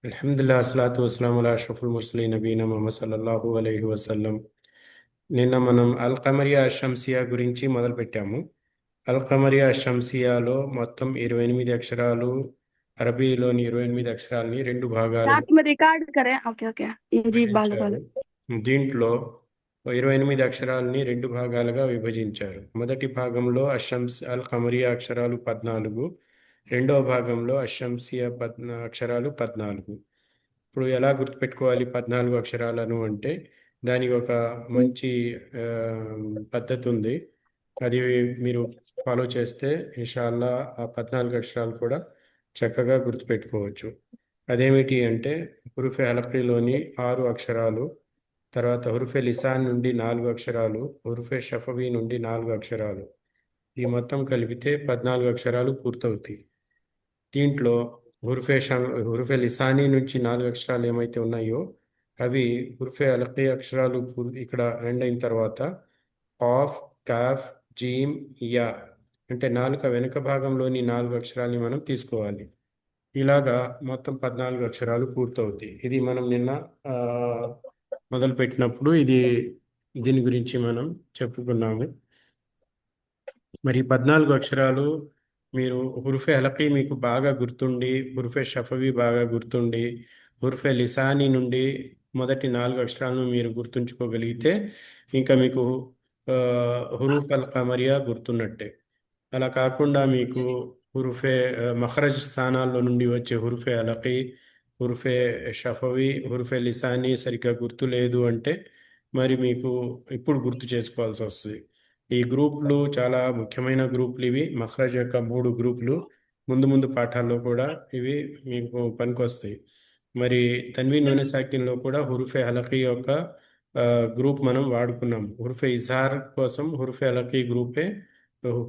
అల్హమ్దుల్లా అస్సలాతు వస్సలాము అలా అష్రఫుల్ ముర్సలీన్ నబీన ముహమ్మద్ సల్లల్లాహు అలైహి వసల్లం. నిన్న మనం అల్ ఖమరియా షంసియా గురించి మొదలుపెట్టాము. అల్ ఖమరియా షంసియాలో మొత్తం 28 అక్షరాలు, అరబీలోని 28 అక్షరాలని రెండు భాగాలుగా साथ में रिकॉर्ड करें। Okay okay. जी बालो విభజించారు. बालो। దీంట్లో 28 అక్షరాలని రెండు భాగాలుగా విభజించారు. మొదటి భాగంలో అషంస్ అల్ ఖమరియా అక్షరాలు 14, రెండవ భాగంలో అషంసియా అక్షరాలు 14. ఇప్పుడు ఎలా గుర్తుపెట్టుకోవాలి 14 అక్షరాలను అంటే దానికి ఒక మంచి ఆ, పద్ధతి ఉంది. అది మీరు ఫాలో చేస్తే ఇన్షాల్లా ఆ 14 అక్షరాలు కూడా చక్కగా గుర్తుపెట్టుకోవచ్చు. అదేమిటి అంటే హురుఫే హలక్రీలోని 6 అక్షరాలు, తర్వాత హురుఫే లిసాన్ నుండి 4 అక్షరాలు, హురుఫే షఫవి నుండి 4 అక్షరాలు, ఈ మొత్తం కలిపితే 14 అక్షరాలు పూర్తవుతాయి. దీంట్లో హురుఫే లిసానీ నుంచి 4 అక్షరాలు ఏమైతే ఉన్నాయో అవి హురుఫే అలకీ అక్షరాలు ఇక్కడ ఎండ్ అయిన తర్వాత కాఫ్, కాఫ్, జీమ్, యా అంటే నాలుక వెనుక భాగంలోని 4 అక్షరాల్ని మనం తీసుకోవాలి. ఇలాగా మొత్తం 14 అక్షరాలు పూర్తవుతాయి. ఇది మనం నిన్న ఆ, మొదలుపెట్టినప్పుడు దీని గురించి మనం చెప్పుకున్నాము. మరి 14 అక్షరాలు మీరు హురుఫే హలకీ మీకు బాగా గుర్తుండి, హురుఫే షఫవి బాగా గుర్తుండి, హురుఫే లిసానీ నుండి మొదటి 4 అక్షరాలను మీరు గుర్తుంచుకోగలిగితే ఇంకా మీకు ఆ, హురూఫ్ అల్ కమరియా గుర్తున్నట్టే. అలా కాకుండా మీకు హురుఫే మఖరజ్ స్థానాల్లో నుండి వచ్చే హురుఫే అలకీ, హురుఫే షఫవి, హురుఫే లిసానీ సరిగ్గా గుర్తు లేదు అంటే మరి మీకు ఇప్పుడు గుర్తు చేసుకోవాల్సి వస్తుంది. ఈ గ్రూపులు చాలా ముఖ్యమైన గ్రూపులు. ఇవి మఖరజ్ యొక్క 3 గ్రూపులు. ముందు ముందు పాఠాల్లో కూడా ఇవి మీకు పనికొస్తాయి. మరి తన్వీన్ నూనె సాకిన్లో కూడా హురుఫే హలకీ యొక్క ఆ, గ్రూప్ మనం వాడుకున్నాం. హురుఫే ఇజహార్ కోసం హురుఫే హలకీ గ్రూపే.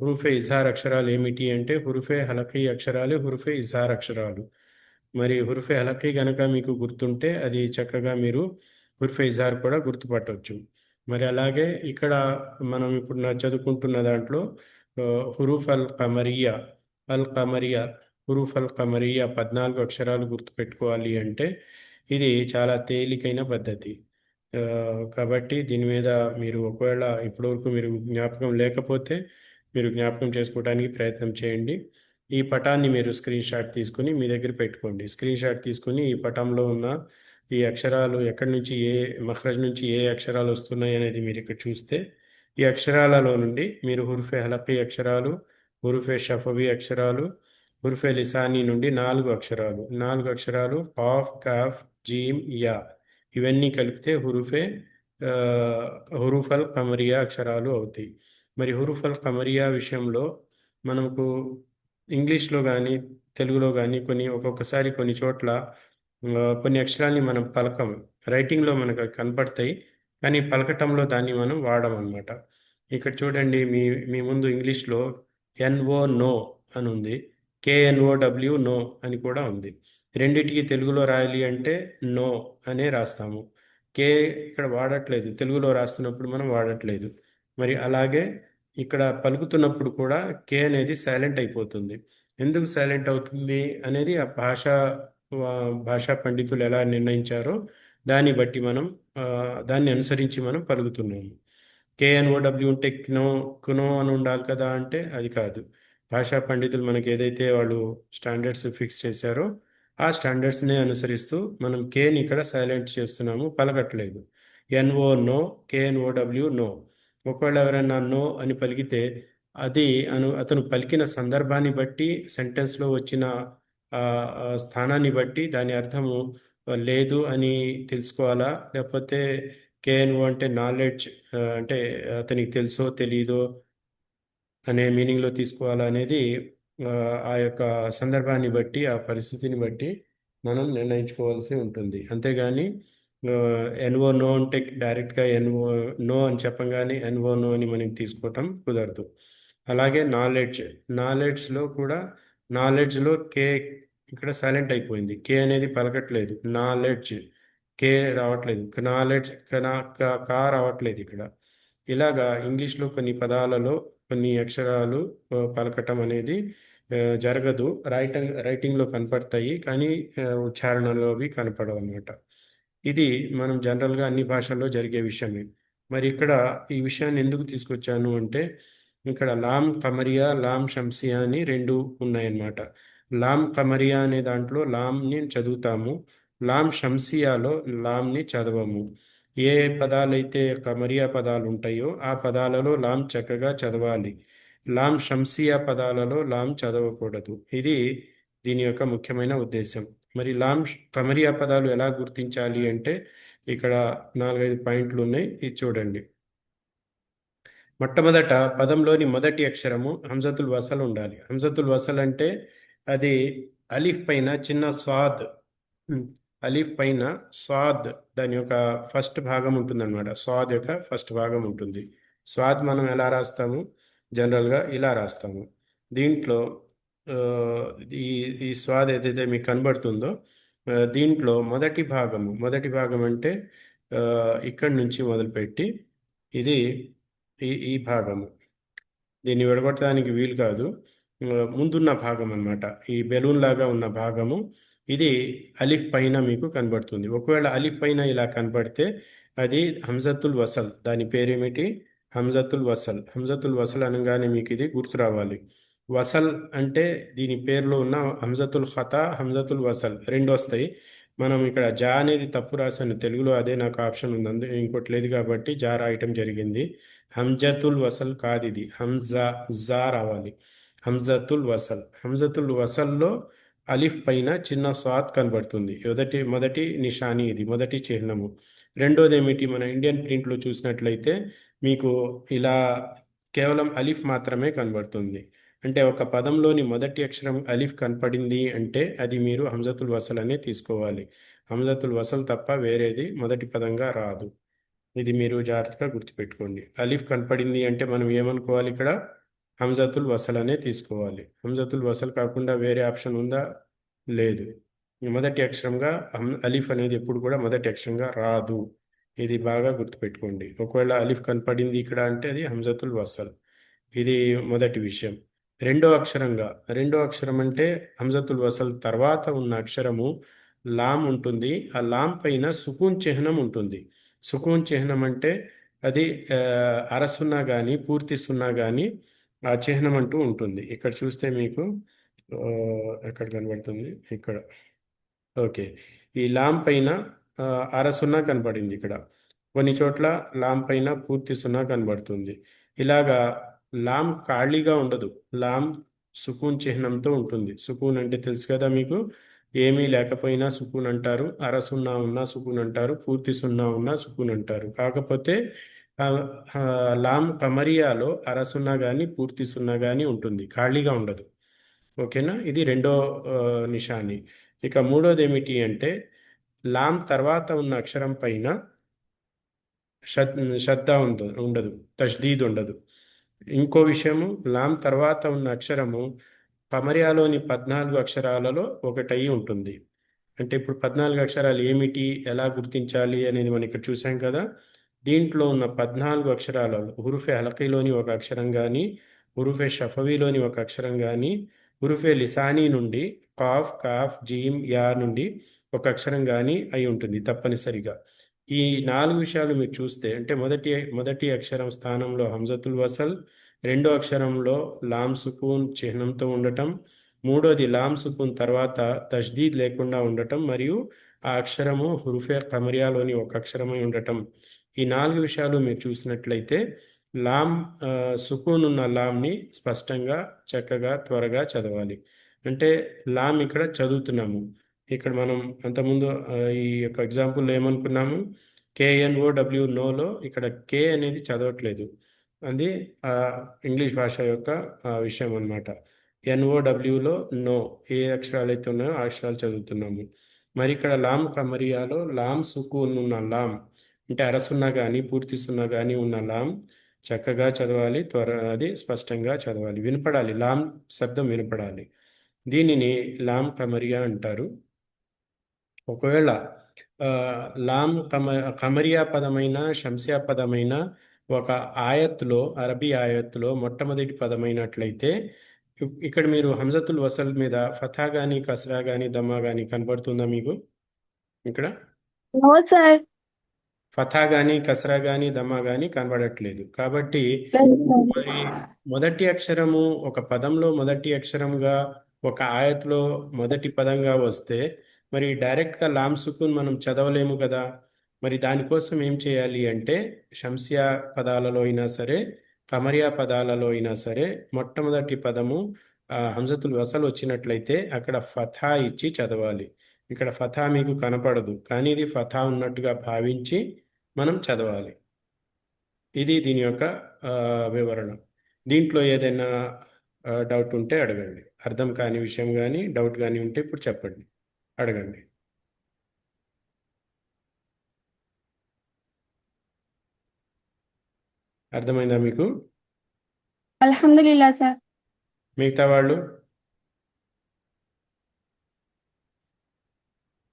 హురుఫే ఇజహార్ అక్షరాలు ఏమిటి అంటే హురుఫే హలకీ అక్షరాలు, హురుఫే ఇజహార్ అక్షరాలు. మరి హురుఫే హలకీ గనక మీకు గుర్తుంటే అది చక్కగా మీరు హురుఫే ఇజహార్ కూడా గుర్తుపట్టవచ్చు. మరి అలాగే ఇక్కడ మనం ఇప్పుడు చదువుకుంటున్న దాంట్లో ఆ, హురూఫ్ అల్ కమరియా, అల్ కమరియా, హురూఫ్ అల్ కమరియా 14 అక్షరాలు గుర్తుపెట్టుకోవాలి అంటే ఇది చాలా తేలికైన పద్ధతి. ఆ, కాబట్టి దీని మీద మీరు ఒకవేళ ఇప్పటివరకు మీరు జ్ఞాపకం లేకపోతే మీరు జ్ఞాపకం చేసుకోవడానికి ప్రయత్నం చేయండి. ఈ పటాన్ని మీరు స్క్రీన్ షాట్ తీసుకుని మీ దగ్గర పెట్టుకోండి. స్క్రీన్ షాట్ తీసుకుని ఈ పటంలో ఉన్న ఈ అక్షరాలు ఎక్కడి నుంచి ఏ మఖరజ్ నుంచి ఏ అక్షరాలు వస్తున్నాయి అనేది మీరు ఇక్కడ చూస్తే ఈ అక్షరాలలో నుండి మీరు హురుఫే హలకీ అక్షరాలు, హురుఫే షఫవి అక్షరాలు, హురుఫే లిసానీ నుండి 4 అక్షరాలు కాఫ్, కాఫ్, జీమ్, యా ఇవన్నీ కలిపితే ఆ, హురూఫల్ కమరియా అక్షరాలు అవుతాయి. మరి హురూఫల్ కమరియా విషయంలో మనకు ఇంగ్లీష్లో కానీ తెలుగులో కానీ ఒక్కొక్కసారి కొన్ని చోట్ల కొన్ని అక్షరాల్ని మనం పలకం. రైటింగ్లో మనకు అవి కనపడతాయి, కానీ పలకటంలో దాన్ని మనం వాడం అన్నమాట. ఇక్కడ చూడండి, మీ మీ ముందు ఇంగ్లీష్లో ఎన్ఓ నో అని ఉంది, కేఎన్ఓడబ్ల్యూ నో అని కూడా ఉంది. రెండిటికి తెలుగులో రాయాలి అంటే నో అనే రాస్తాము. కే ఇక్కడ వాడట్లేదు, తెలుగులో రాస్తున్నప్పుడు మనం వాడట్లేదు. మరి అలాగే ఇక్కడ పలుకుతున్నప్పుడు కూడా కే అనేది సైలెంట్ అయిపోతుంది. ఎందుకు సైలెంట్ అవుతుంది అనేది ఆ భాషా పండితులు ఎలా నిర్ణయించారో దాన్ని బట్టి మనం ఆ, దాన్ని అనుసరించి మనం పలుకుతున్నాము. కేఎన్ఓడబ్ల్యూ ఉంటే కునో అని ఉండాలి కదా అంటే అది కాదు. భాషా పండితులు మనకి ఏదైతే వాళ్ళు స్టాండర్డ్స్ ఫిక్స్ చేశారో ఆ స్టాండర్డ్స్ని అనుసరిస్తూ మనం కేని ఇక్కడ సైలెంట్ చేస్తున్నాము, పలకట్లేదు. N O no, K N O W know. ఒకవేళ ఎవరైనా నో అని పలికితే అది అతను పలికిన సందర్భాన్ని బట్టి, సెంటెన్స్లో వచ్చిన ఆ, ఆ స్థానాన్ని బట్టి దాని అర్థము లేదు అని తెలుసుకోవాలా, లేకపోతే కేఎన్ఓ అంటే నాలెడ్జ్, అంటే అతనికి తెలుసో తెలీదో అనే మీనింగ్లో తీసుకోవాలా అనేది ఆ, ఆ యొక్క సందర్భాన్ని బట్టి, ఆ పరిస్థితిని బట్టి మనం నిర్ణయించుకోవాల్సి ఉంటుంది. అంతేగాని ఎన్ఓ నో అంటే డైరెక్ట్గా ఎన్ఓ నో అని చెప్పంగానే ఎన్ఓ నో అని మనం తీసుకోవటం కుదరదు. అలాగే నాలెడ్జ్లో కూడా నాలెడ్జ్లో కే ఇక్కడ సైలెంట్ అయిపోయింది. కే అనేది పలకట్లేదు. నాలెడ్జ్, కే రావట్లేదు. నాలెడ్జ్, కా రావట్లేదు ఇక్కడ. ఇలాగా ఇంగ్లీష్లో కొన్ని పదాలలో కొన్ని అక్షరాలు పలకటం అనేది జరగదు. రైటింగ్లో కనపడతాయి కానీ ఉచ్చారణలో అవి కనపడవు అన్నమాట. ఇది మనం జనరల్గా అన్ని భాషల్లో జరిగే విషయమే. మరి ఇక్కడ ఈ విషయాన్ని ఎందుకు తీసుకొచ్చాను అంటే, ఇక్కడ లాం కమరియా లాం షంసియా అని రెండు ఉన్నాయన్నమాట. లాం కమరియా అనే దాంట్లో లాంని చదువుతాము, లాం షంసియాలో లాంని చదవము. ఏ పదాలైతే కమరియా పదాలు ఉంటాయో ఆ పదాలలో లాం చక్కగా చదవాలి. లాం షంసియా పదాలలో లాం చదవకూడదు. ఇది దీని యొక్క ముఖ్యమైన ఉద్దేశం. మరి లాం కమరియా పదాలు ఎలా గుర్తించాలి అంటే, ఇక్కడ 4-5 పాయింట్లు ఉన్నాయి, ఇది చూడండి. మొట్టమొదట పదంలోని మొదటి అక్షరము హంజతుల్ వసల్ ఉండాలి. హంజతుల్ వసల్ అంటే అది అలీఫ్ పైన చిన్న స్వాద్, అలీఫ్ పైన స్వాద్ దాని యొక్క ఫస్ట్ భాగం ఉంటుందన్నమాట. స్వాద్ యొక్క ఫస్ట్ భాగం ఉంటుంది. స్వాద్ మనం ఎలా రాస్తాము? జనరల్గా ఇలా రాస్తాము. దీంట్లో ఆ, ఈ ఈ స్వాద్ ఏదైతే మీకు కనబడుతుందో దీంట్లో మొదటి భాగం అంటే ఇక్కడి నుంచి మొదలుపెట్టి ఇది ఈ భాగము, దీన్ని విడగొట్టడానికి వీలు కాదు. ముందున్న భాగం అన్నమాట, ఈ బెలూన్ లాగా ఉన్న భాగము ఇది అలిఫ్ పైన మీకు కనబడుతుంది. ఒకవేళ అలిఫ్ పైన ఇలా కనబడితే అది హంజతుల్ వసల్. దాని పేరేమిటి? హంజతుల్ వసల్. హంజతుల్ వసల్ అనగానే మీకు ఇది గుర్తు రావాలి. వసల్ అంటే దీని పేరులో ఉన్న హంజతుల్ ఖతా, హంజతుల్ వసల్ రెండు వస్తాయి. మనం ఇక్కడ జా అనేది తప్పు రాశాను తెలుగులో, అదే నాకు ఆప్షన్ ఉంది, ఇంకోటి లేదు కాబట్టి జా రాయటం జరిగింది. హంజతుల్ వసల్ కాదు, ఇది హంజా, జా రావాలి. హంజతుల్ వసల్. హంజతుల్ వసల్లో అలిఫ్ పైన చిన్న స్వాద్ కనబడుతుంది. మొదటి నిషాని, ఇది మొదటి చిహ్నము. రెండోది ఏమిటి? మన ఇండియన్ ప్రింట్లో చూసినట్లయితే మీకు ఇలా కేవలం అలిఫ్ మాత్రమే కనబడుతుంది. అంటే ఒక పదంలోని మొదటి అక్షరం అలిఫ్ కనపడింది అంటే అది మీరు హంజతుల్ వసల్ అనే తీసుకోవాలి. హంజతుల్ వసల్ తప్ప వేరేది మొదటి పదంగా రాదు. ఇది మీరు జాగ్రత్తగా గుర్తుపెట్టుకోండి. అలిఫ్ కనపడింది అంటే మనం ఏమనుకోవాలి? ఇక్కడ హంజతుల్ వసల్ అనే తీసుకోవాలి. హంజతుల్ వసల్ కాకుండా వేరే ఆప్షన్ ఉందా? లేదు. మొదటి అక్షరంగా అలిఫ్ అనేది ఎప్పుడు కూడా మొదటి అక్షరంగా రాదు. ఇది బాగా గుర్తుపెట్టుకోండి. ఒకవేళ అలిఫ్ కనపడింది ఇక్కడ అంటే అది హంజతుల్ వసల్. ఇది మొదటి విషయం. రెండో అక్షరం అంటే హంజతుల్ వసల్ తర్వాత ఉన్న అక్షరము లాం ఉంటుంది. ఆ లాం పైన సుకూన్ చిహ్నం ఉంటుంది. సుకూన్ చిహ్నం అంటే అది అరసున్నా కానీ పూర్తి సున్నా కానీ ఆ చిహ్నం అంటూ ఉంటుంది. ఇక్కడ చూస్తే మీకు ఎక్కడ కనబడుతుంది? ఇక్కడ. ఓకే, ఈ లాం పైన అర సున్నా కనబడింది. ఇక్కడ కొన్ని చోట్ల లాం పైన పూర్తి సున్నా కనబడుతుంది. ఇలాగా లాం ఖాళీగా ఉండదు, లాం సుకూన్ చిహ్నంతో ఉంటుంది. సుకూన్ అంటే తెలుసు కదా మీకు, ఏమీ లేకపోయినా సుకూన్ అంటారు, అర సున్నా ఉన్నా సుకూన్ అంటారు, పూర్తి సున్నా ఉన్నా సుకూన్ అంటారు. కాకపోతే ఆ, ఆ, లాం కమరియాలో అర సున్నా కానీ పూర్తి సున్నా కానీ ఉంటుంది, ఖాళీగా ఉండదు. ఓకేనా? ఇది రెండో నిషాని. ఇక మూడోది ఏమిటి అంటే లాం తర్వాత ఉన్న అక్షరం పైన శ్రద్ధ ఉండదు, తష్దీద్ ఉండదు. ఇంకో విషయము, లాం తర్వాత ఉన్న అక్షరము కమరియాలోని 14 అక్షరాలలో ఒకటై ఉంటుంది. అంటే ఇప్పుడు 14 అక్షరాలు ఏమిటి, ఎలా గుర్తించాలి అనేది మనం ఇక్కడ చూసాం కదా. దీంట్లో ఉన్న 14 అక్షరాలలో హురుఫే హలకీలోని ఒక అక్షరం కానీ, హురుఫే షఫవీలోని ఒక అక్షరం కానీ, హురుఫే లిసానీ నుండి కాఫ్, కాఫ్, జీమ్, యా నుండి ఒక అక్షరం కానీ అయి ఉంటుంది తప్పనిసరిగా. ఈ 4 విషయాలు మీరు చూస్తే అంటే మొదటి అక్షరం స్థానంలో హంజతుల్ వసల్, రెండో అక్షరంలో లాం సుకూన్ చిహ్నంతో ఉండటం, మూడోది లాం సుకూన్ తర్వాత తష్దీద్ లేకుండా ఉండటం, మరియు ఆ అక్షరము హురుఫే కమరియాలోని ఒక అక్షరమై ఉండటం. ఈ 4 విషయాలు మీరు చూసినట్లయితే లాం సుకూన్ ఉన్న లాంని స్పష్టంగా, చక్కగా, త్వరగా చదవాలి. అంటే లాం ఇక్కడ చదువుతున్నాము. ఇక్కడ మనం అంతకుముందు ఈ యొక్క ఎగ్జాంపుల్లో ఏమనుకున్నాము? KNOW నోలో ఇక్కడ కే అనేది చదవట్లేదు, అది ఇంగ్లీష్ భాష యొక్క విషయం అన్నమాట. NOWలో నో, ఏ అక్షరాలు అయితే ఉన్నాయో ఆ అక్షరాలు చదువుతున్నాము. మరి ఇక్కడ లాం కమరియాలో లాం సుకూన్ ఉన్న లాం అంటే అరసున్నా కానీ పూర్తి సున్నా కానీ ఉన్న లాం చక్కగా చదవాలి, అది స్పష్టంగా చదవాలి, వినపడాలి, లాం శబ్దం వినపడాలి. దీనిని లాం కమరియా అంటారు. ఒకవేళ లాం కమరియా పదమైన షంసియా పదమైన ఒక ఆయత్తులో, అరబీ ఆయత్తులో మొట్టమొదటి పదమైనట్లయితే ఇక్కడ మీరు హంజతుల్ వసల్ మీద ఫథా గాని కస్రా గాని దమ్మా గాని కనబడుతుందా మీకు ఇక్కడ? No sir. ఫథా గాని కస్రా గాని దమ్మా గాని కనబడట్లేదు. కాబట్టి లేదు సార్. మరి మొదటి అక్షరము ఒక పదంలో మొదటి అక్షరంగా ఒక ఆయత్లో మొదటి పదంగా వస్తే మరి డైరెక్ట్గా లామ్ సుకున్ మనం చదవలేము కదా. మరి దానికోసం ఏం చేయాలి అంటే షంసియా పదాలలో అయినా సరే కమరియా పదాలలో అయినా సరే మొట్టమొదటి పదము హంజతుల్ వసల్ వచ్చినట్లయితే అక్కడ ఫథా ఇచ్చి చదవాలి. ఇక్కడ ఫథా మీకు కనపడదు, కానీ ఇది ఫథా ఉన్నట్టుగా భావించి మనం చదవాలి. ఇది దీని యొక్క వివరణ. దీంట్లో ఏదైనా డౌట్ ఉంటే అడగండి. అర్థం కాని విషయం కానీ డౌట్ కానీ ఉంటే ఇప్పుడు చెప్పండి, అడగండి. అర్థమైందా మీకు? అల్హమ్దులిల్లా సార్. మిగతా వాళ్ళు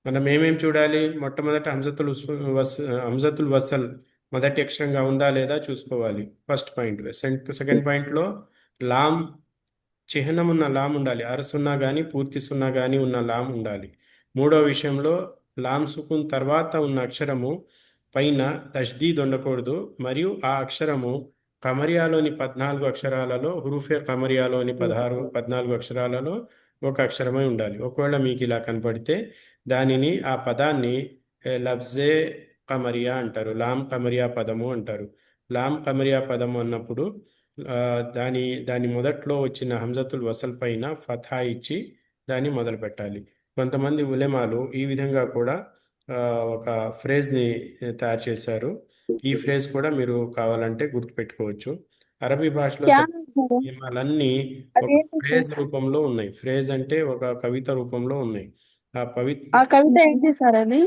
మనం ఏమేం చూడాలి? మొట్టమొదట హంజతుల్ వసల్ మొదటి అక్షరంగా ఉందా లేదా చూసుకోవాలి. First point. సెకండ్ పాయింట్లో లామ్ చిహ్నం ఉన్న లామ్ ఉండాలి. అరసున్నా కానీ పూర్తి సున్నా కానీ ఉన్న లామ్ ఉండాలి. మూడో విషయంలో లామ్ సుకున్ తర్వాత ఉన్న అక్షరము పైన తష్దీద్ ఉండకూడదు. మరియు ఆ అక్షరము కమరియాలోని 14 అక్షరాలలో హురూఫే కమరియాలోని 14 అక్షరాలలో ఒక అక్షరమై ఉండాలి. ఒకవేళ మీకు ఇలా కనపడితే దానిని ఆ పదాన్ని లఫ్జే కమరియా అంటారు, లామ్ కమరియా పదము అంటారు. లామ్ కమరియా పదము అన్నప్పుడు దాని దాని మొదట్లో వచ్చిన హంజతుల్ వసల్ పైన ఫథా ఇచ్చి దాన్ని మొదలు పెట్టాలి. కొంతమంది ఉలెమాలు ఈ విధంగా కూడా ఒక ఫ్రేజ్ని తయారు చేశారు. ఈ ఫ్రేజ్ కూడా మీరు కావాలంటే గుర్తుపెట్టుకోవచ్చు. అరబీ భాషలో క్యా సార్? నియమాలన్నీ ఒక అదేంటి ఫ్రేజ్ సార్? రూపంలో ఉన్నాయి. ఫ్రేజ్ అంటే ఒక కవిత రూపంలో ఉన్నాయి. ఆ కవిత ఏంటి సార్ అది?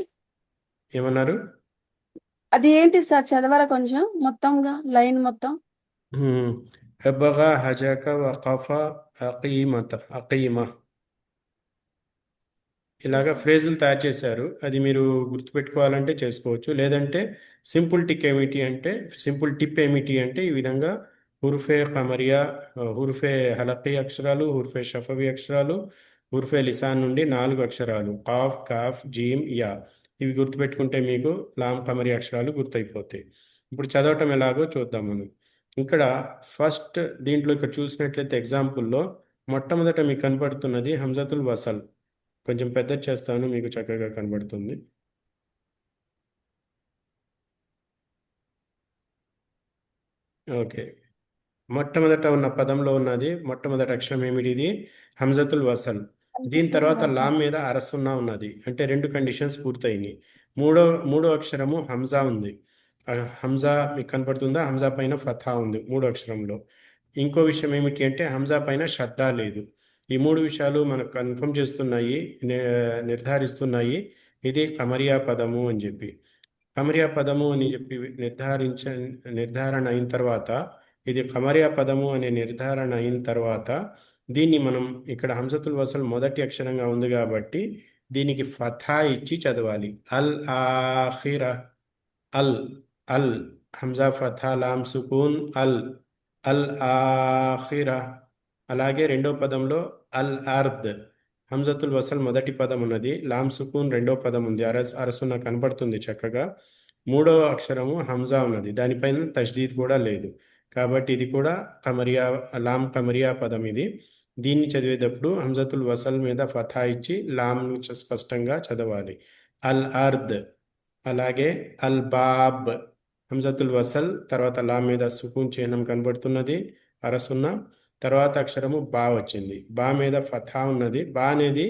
ఏమన్నారు? అది ఏంటి సార్? చదవాలా కొంచెం మొత్తంగా లైన్ మొత్తం? అబగా హజక వఖఫ అకీమ ఇలాగా ఫ్రేజులు తయారు చేశారు. అది మీరు గుర్తుపెట్టుకోవాలంటే చేసుకోవచ్చు. లేదంటే సింపుల్ టిప్ ఏమిటి అంటే ఈ విధంగా హుర్ఫే కమరియా, హుర్ఫే హలకీ అక్షరాలు, హుర్ఫే షఫవి అక్షరాలు, హుర్ఫే లిసాన్ నుండి 4 అక్షరాలు కాఫ్, కాఫ్, జీమ్, యా ఇవి గుర్తుపెట్టుకుంటే మీకు లామ్ కమరియా అక్షరాలు గుర్తయిపోతాయి. ఇప్పుడు చదవటం ఎలాగో చూద్దాం మనం. ఇక్కడ ఫస్ట్ దీంట్లో ఇక్కడ చూసినట్లయితే ఎగ్జాంపుల్లో మొట్టమొదట మీకు కనపడుతున్నది హంజతుల్ వసల్. కొంచెం పెద్ద చేస్తాను, మీకు చక్కగా కనబడుతుంది. ఓకే. మొట్టమొదట ఉన్న పదంలో ఉన్నది మొట్టమొదటి అక్షరం ఏమిటి? ఇది హంజతుల్ వసల్. దీని తర్వాత లామ్ మీద అరసున్నా ఉన్నది. అంటే 2 కండిషన్స్ పూర్తయినాయి. మూడో అక్షరము హంజా ఉంది. హంజా మీకు కనపడుతుందా? హంజా పైన ఫథా ఉంది మూడో అక్షరంలో. ఇంకో విషయం ఏమిటి అంటే హంజా పైన షద్దా లేదు. ఈ 3 విషయాలు మనకు కన్ఫర్మ్ చేస్తున్నాయి, నిర్ధారిస్తున్నాయి ఇది కమరియా పదము అని చెప్పి. కమరియా పదము అని చెప్పి నిర్ధారణ అయిన తర్వాత, ఇది కమరియా పదము అనే నిర్ధారణ అయిన తర్వాత దీన్ని మనం ఇక్కడ హంజతుల్ వసల్ మొదటి అక్షరంగా ఉంది కాబట్టి దీనికి ఫథా ఇచ్చి చదవాలి. అల్ ఆఖిర, అల్ అల్ హంజా ఫథా లామ్ సుకూన్ అల్ అల్ ఆఖిర. అలాగే రెండో పదంలో అల్ అర్ద్ హంజతుల్ వసల్ మొదటి పదం ఉన్నది, లామ్ సుకూన్ రెండో పదం ఉంది, అరసున్న కనబడుతుంది చక్కగా. మూడో అక్షరము హంజా ఉన్నది, దానిపైన తష్దీద్ కూడా లేదు. కాబట్టి ఇది కూడా లామ్ కమరియా పదం ఇది. దీన్ని చదివేటప్పుడు హంజతుల్ వసల్ మీద ఫథా ఇచ్చి లామ్ను స్పష్టంగా చదవాలి. అల్ అర్ద్. అలాగే అల్ బాబ్ హంజతుల్ వసల్ తర్వాత లామ్ మీద సుకూన్ చిహ్నం కనబడుతున్నది, అరసున్న. తర్వాత అక్షరము బా వచ్చింది, బా మీద ఫథా ఉన్నది. బా అనేది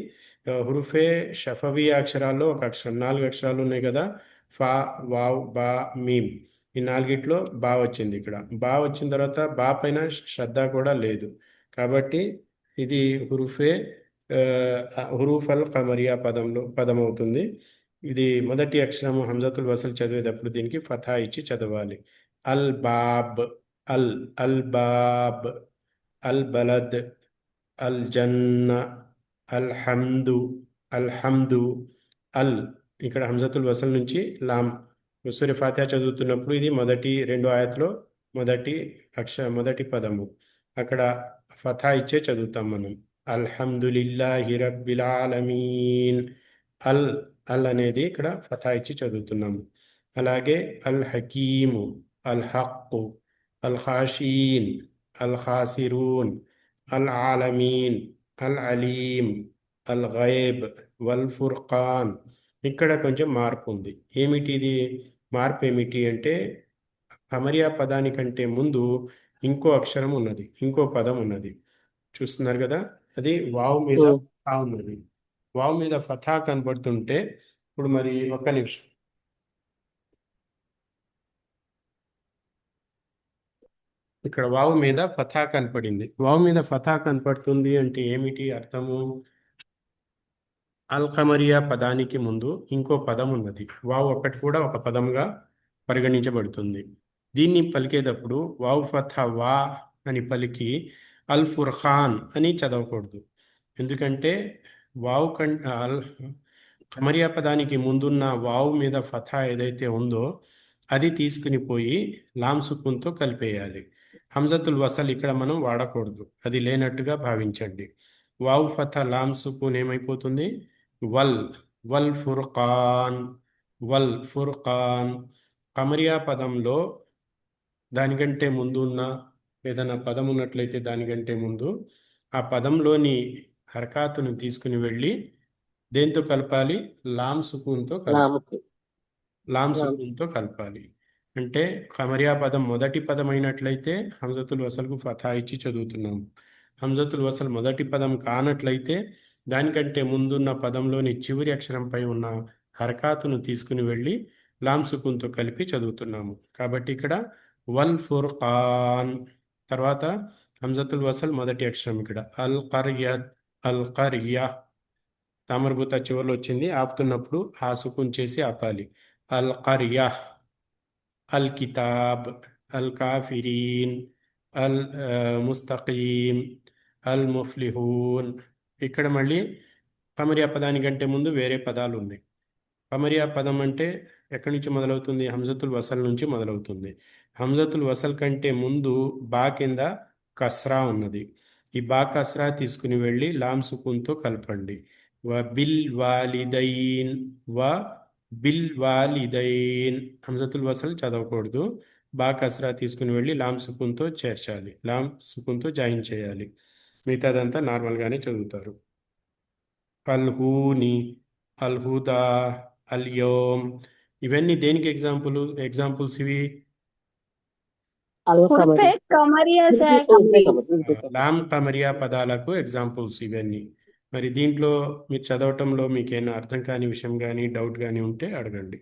హురుఫే షఫవి అక్షరాల్లో ఒక అక్షరం. 4 అక్షరాలు ఉన్నాయి కదా, ఫా, వావ్, బా, మీమ్. ఈ 4గిట్లో బా వచ్చింది. ఇక్కడ బా వచ్చిన తర్వాత బా పైన శ్రద్ధ కూడా లేదు. కాబట్టి ఇది హురూఫల్ కమరియా పదం అవుతుంది. ఇది మొదటి అక్షరము హంజతుల్ వసల్ చదివేటప్పుడు దీనికి ఫథా ఇచ్చి చదవాలి. అల్ బాబ్, అల్ అల్ బాబ్, అల్ బలద్, అల్ జన్న, అల్ హమ్దు, అల్ హమ్దు, అల్. ఇక్కడ హంజతుల్ వసల్ నుంచి లామ్. సూర్య ఫాతిహా చదువుతున్నప్పుడు ఇది మొదటి 2 ఆయత్లో మొదటి పదము. అక్కడ ఫథా ఇచ్చే చదువుతాం మనం. అల్హమ్దులిల్లాహి రబ్బిల్ ఆలమీన్. అల్ అల్ అనేది ఇక్కడ ఫథా ఇచ్చి చదువుతున్నాము. అలాగే అల్ హకీము, అల్ హక్కు, అల్ ఖాషీన్, అల్ ఖాసిరూన్, అల్ ఆలమీన్, అల్ అలీం, అల్ గైబ్, వల్ ఫుర్ఖాన్. ఇక్కడ కొంచెం మార్పు ఉంది. ఏమిటి ఇది? మార్పు ఏమిటి అంటే ఖమరియా పదానికంటే ముందు ఇంకో అక్షరం ఉన్నది, ఇంకో పదం ఉన్నది. చూస్తున్నారు కదా, అది వావ్ మీద ఉమ్. ఫథా ఉన్నది. వావ్ మీద ఫథా కనబడుతుంటే ఇప్పుడు మరి ఒక్క నిమిషం, ఇక్కడ వావ్ మీద ఫథా కనపడింది. వావ్ మీద ఫథా కనపడుతుంది అంటే ఏమిటి అర్థము? అల్ ఖమరియా పదానికి ముందు ఇంకో పదం ఉన్నది. వావ్ ఒక్కటి కూడా ఒక పదంగా పరిగణించబడుతుంది. దీన్ని పలికేటప్పుడు వావ్ ఫథా వా అని పలికి అల్ ఫుర్ఖాన్ అని చదవకూడదు. ఎందుకంటే వావ్ అల్ ఖమరియా పదానికి ముందున్న వావ్ మీద ఫథా ఏదైతే ఉందో అది తీసుకుని పోయి లామ్ సుకున్తో కలిపేయాలి. హంజతుల్ వసల్ ఇక్కడ మనం వాడకూడదు, అది లేనట్టుగా భావించండి. వావ్ ఫథా లామ్ సుకూన్ ఏమైపోతుంది? వల్ వల్ ఫుర్ఖాన్, వల్ ఫుర్ఖాన్. కమరియా పదంలో దానికంటే ముందు ఉన్న ఏదైనా పదం ఉన్నట్లయితే దానికంటే ముందు ఆ పదంలోని హర్కాతును తీసుకుని వెళ్ళి దేంతో కలపాలి? లామ్ సుకూన్తో కలపాలి. లాముకు లామ్ లాం సుకూన్తో కలపాలి. అంటే ఖమరియా పదం మొదటి పదం అయినట్లయితే హంజతుల్ వసల్కు ఫథా ఇచ్చి చదువుతున్నాము. హంజతుల్ వసల్ మొదటి పదం కానట్లయితే దానికంటే ముందున్న పదంలోని చివరి అక్షరంపై ఉన్న హరకాతును తీసుకుని వెళ్ళి లామ్ సుకూన్తో కలిపి చదువుతున్నాము. కాబట్టి ఇక్కడ వల్ ఫుర్ఖాన్ తర్వాత హంజతుల్ వసల్ మొదటి అక్షరం ఇక్కడ అల్ కర్య, అల్ కర్య తామరభూత చివరిలో వచ్చింది, ఆపుతున్నప్పుడు ఆ సుకూన్ చేసి ఆపాలి. అల్ కర్య, అల్ కితాబ్, అల్ కాఫిరీన్, అల్ ముస్తకీం, అల్ ముఫ్లిహూన్. ఇక్కడ మళ్ళీ కమరియా పదానికంటే ముందు వేరే పదాలు ఉన్నాయి. కమరియా పదం అంటే ఎక్కడి నుంచి మొదలవుతుంది? హంజతుల్ వసల్ నుంచి మొదలవుతుంది. హంజతుల్ వసల్ కంటే ముందు బా కింద కస్రా ఉన్నది. ఈ బా కస్రా తీసుకుని వెళ్ళి లామ్ సుకూన్తో కలపండి. వ బిల్ వాలిదైన్, వ బిల్ వాలిదైన్. హంజతుల్ వసల్ చదవకూడదు, బా కస్రా తీసుకుని వెళ్ళి లామ్ సుకూన్తో చేర్చాలి, లామ్ సుకూన్తో జాయిన్ చేయాలి. మిగతాదంతా నార్మల్గానే చదువుతారు. అల్హూని, అల్హుదా, అల్యోమ్. ఇవన్నీ దేనికి ఎగ్జాంపుల్స్ ఇవి? అల్వ హుర్ఫే కమరి కమరియా సార్. ఉర్ఫే కమరి ఉర్ఫే కమరి లామ్ కమరియా పదాలకు ఎగ్జాంపుల్స్ ఇవన్నీ. మరి దీంట్లో మీరు చదవటంలో మీకేమైనా అర్థం కాని విషయం కానీ డౌట్ కానీ ఉంటే అడగండి.